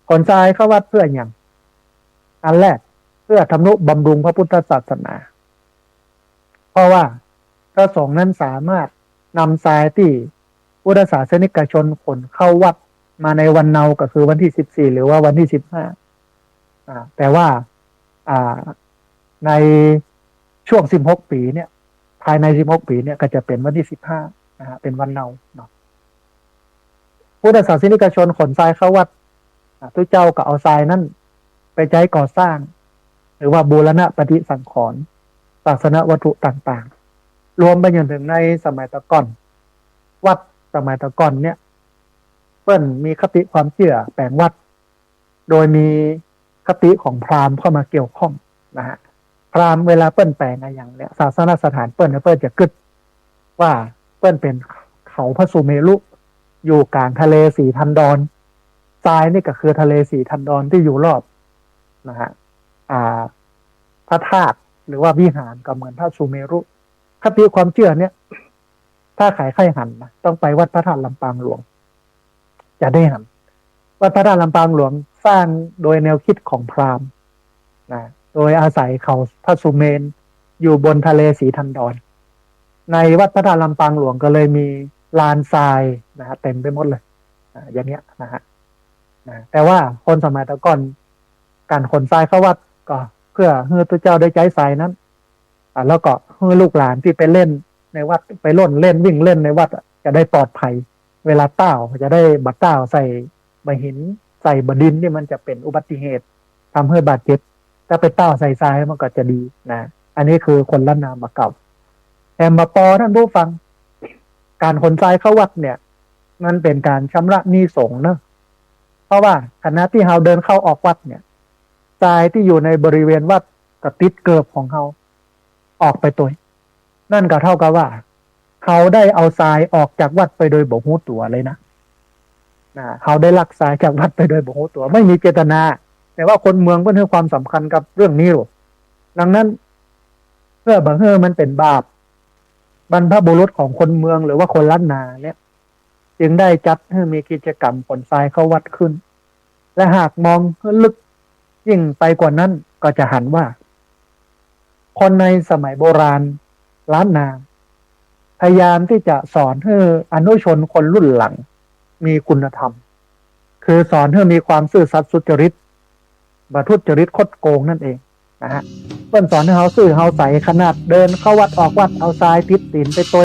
ขนทรายเข้าวัดเพื่ออย่างอันแรกเพื่อทำนุบำรุงพระพุทธศาสนาเพราะว่าพระสงฆ์นั้นสามารถนำทรายที่พุทธศาสนิกชนขนเข้าวัดมาในวันเนาก็คือวันที่14หรือว่าวันที่15แต่ว่าในช่วง16ปีเนี่ยภายใน16ปีเนี่ยก็จะเป็นวันที่15นะฮะเป็นวันเนาเนาะพุทธศาสนิกชนขนทรายเข้าวัดทุกเจ้าก็เอาทรายนั้นไปใช้ก่อสร้างหรือว่าบูรณะปฏิสังขรณ์ศาสนวัตถุต่างๆรวมไปจนถึงในสมัยตะก่อนวัดสมัยตะก่อนเนี่ยเปิ้นมีคติความเชื่อแปลงวัด โดยมีคติของพราหมณ์เข้ามาเกี่ยวข้องนะฮะพราหมณ์เวลาเปิ้นแปลนะอย่างเนี้ยศาสนสถานเปิ้นจะกึดว่าเปิ้นเป็นเขาพระสุเมรุอยู่กลางทะเลสีทันดรทรายนี่ก็คือทะเลสีทันดรที่อยู่รอบนะฮะพระธาตุหรือว่าวิหารก็เหมือนพระสุเมรุคติความเชื่อเนี่ยถ้าขายไข่หันนะต้องไปวัดพระธาตุลำปางหลวงจะได้หันวัดพระธาตุลำปางหลวงสร้างโดยแนวคิดของพราหมณ์นะโดยอาศัยเขาพระสุเมนอยู่บนทะเลสีทันดรในวัดพระธาตุลำปางหลวงก็เลยมีลานทรายนะฮะเต็มไปหมดเลยอย่างเงี้ยนะฮะแต่ว่าคนสมัยตะก่อนการขนทรายเข้าวัดก็เพื่อให้ตัวเจ้าได้ใจทรายนั้นแล้วก็ให้ลูกหลานที่ไปเล่นในวัดไปล่นเล่นวิ่งเล่นในวัดจะได้ปลอดภัยเวลาเต้าจะได้บัดเต้าใส่ใบหินใส่บดินที่มันจะเป็นอุบัติเหตุทำให้บาดเจ็บถ้าไปเต้าใส่ทรายมันก็จะดีนะอันนี้คือคนล้านนามาเก่าแอมมาปอท่านผู้ฟังการขนทรายเข้าวัดเนี่ยมันเป็นการชำระหนี้สงฆ์เนอะเพราะว่าขณะที่เราเดินเข้าออกวัดเนี่ยทรายที่อยู่ในบริเวณวัดก็ติดเกิบของเราออกไปตัวนั่นก็เท่ากับว่าเขาได้เอาทรายออกจากวัดไปโดยบ่ฮู้ตัวเลยนะเขาได้ลักทรายจากวัดไปโดยบ่ฮู้ตัวไม่มีเจตนาแต่ว่าคนเมืองเพิ่นให้ความสำคัญกับเรื่องนี้หรอกดังนั้นเพื่อบ่ให้มันเป็นบาปบรรพบุรุษของคนเมืองหรือว่าคนล้านนาเนี่ยจึงได้จัดให้มีกิจกรรมขนทรายเข้าวัดขึ้นและหากมองลึกยิ่งไปกว่านั้นก็จะหันว่าคนในสมัยโบราณล้านนาพยายามที่จะสอนให้อนุชนคนรุ่นหลังมีคุณธรรมคือสอนให้มีความซื่อสัตย์สุจริตบ่ทุจริตคดโกงนั่นเองนะฮะเพิ่นสอนให้เฮาซื่อเฮาใสขนาดเดินเข้าวัดออกวัดเอาทรายติดตีนไปตัว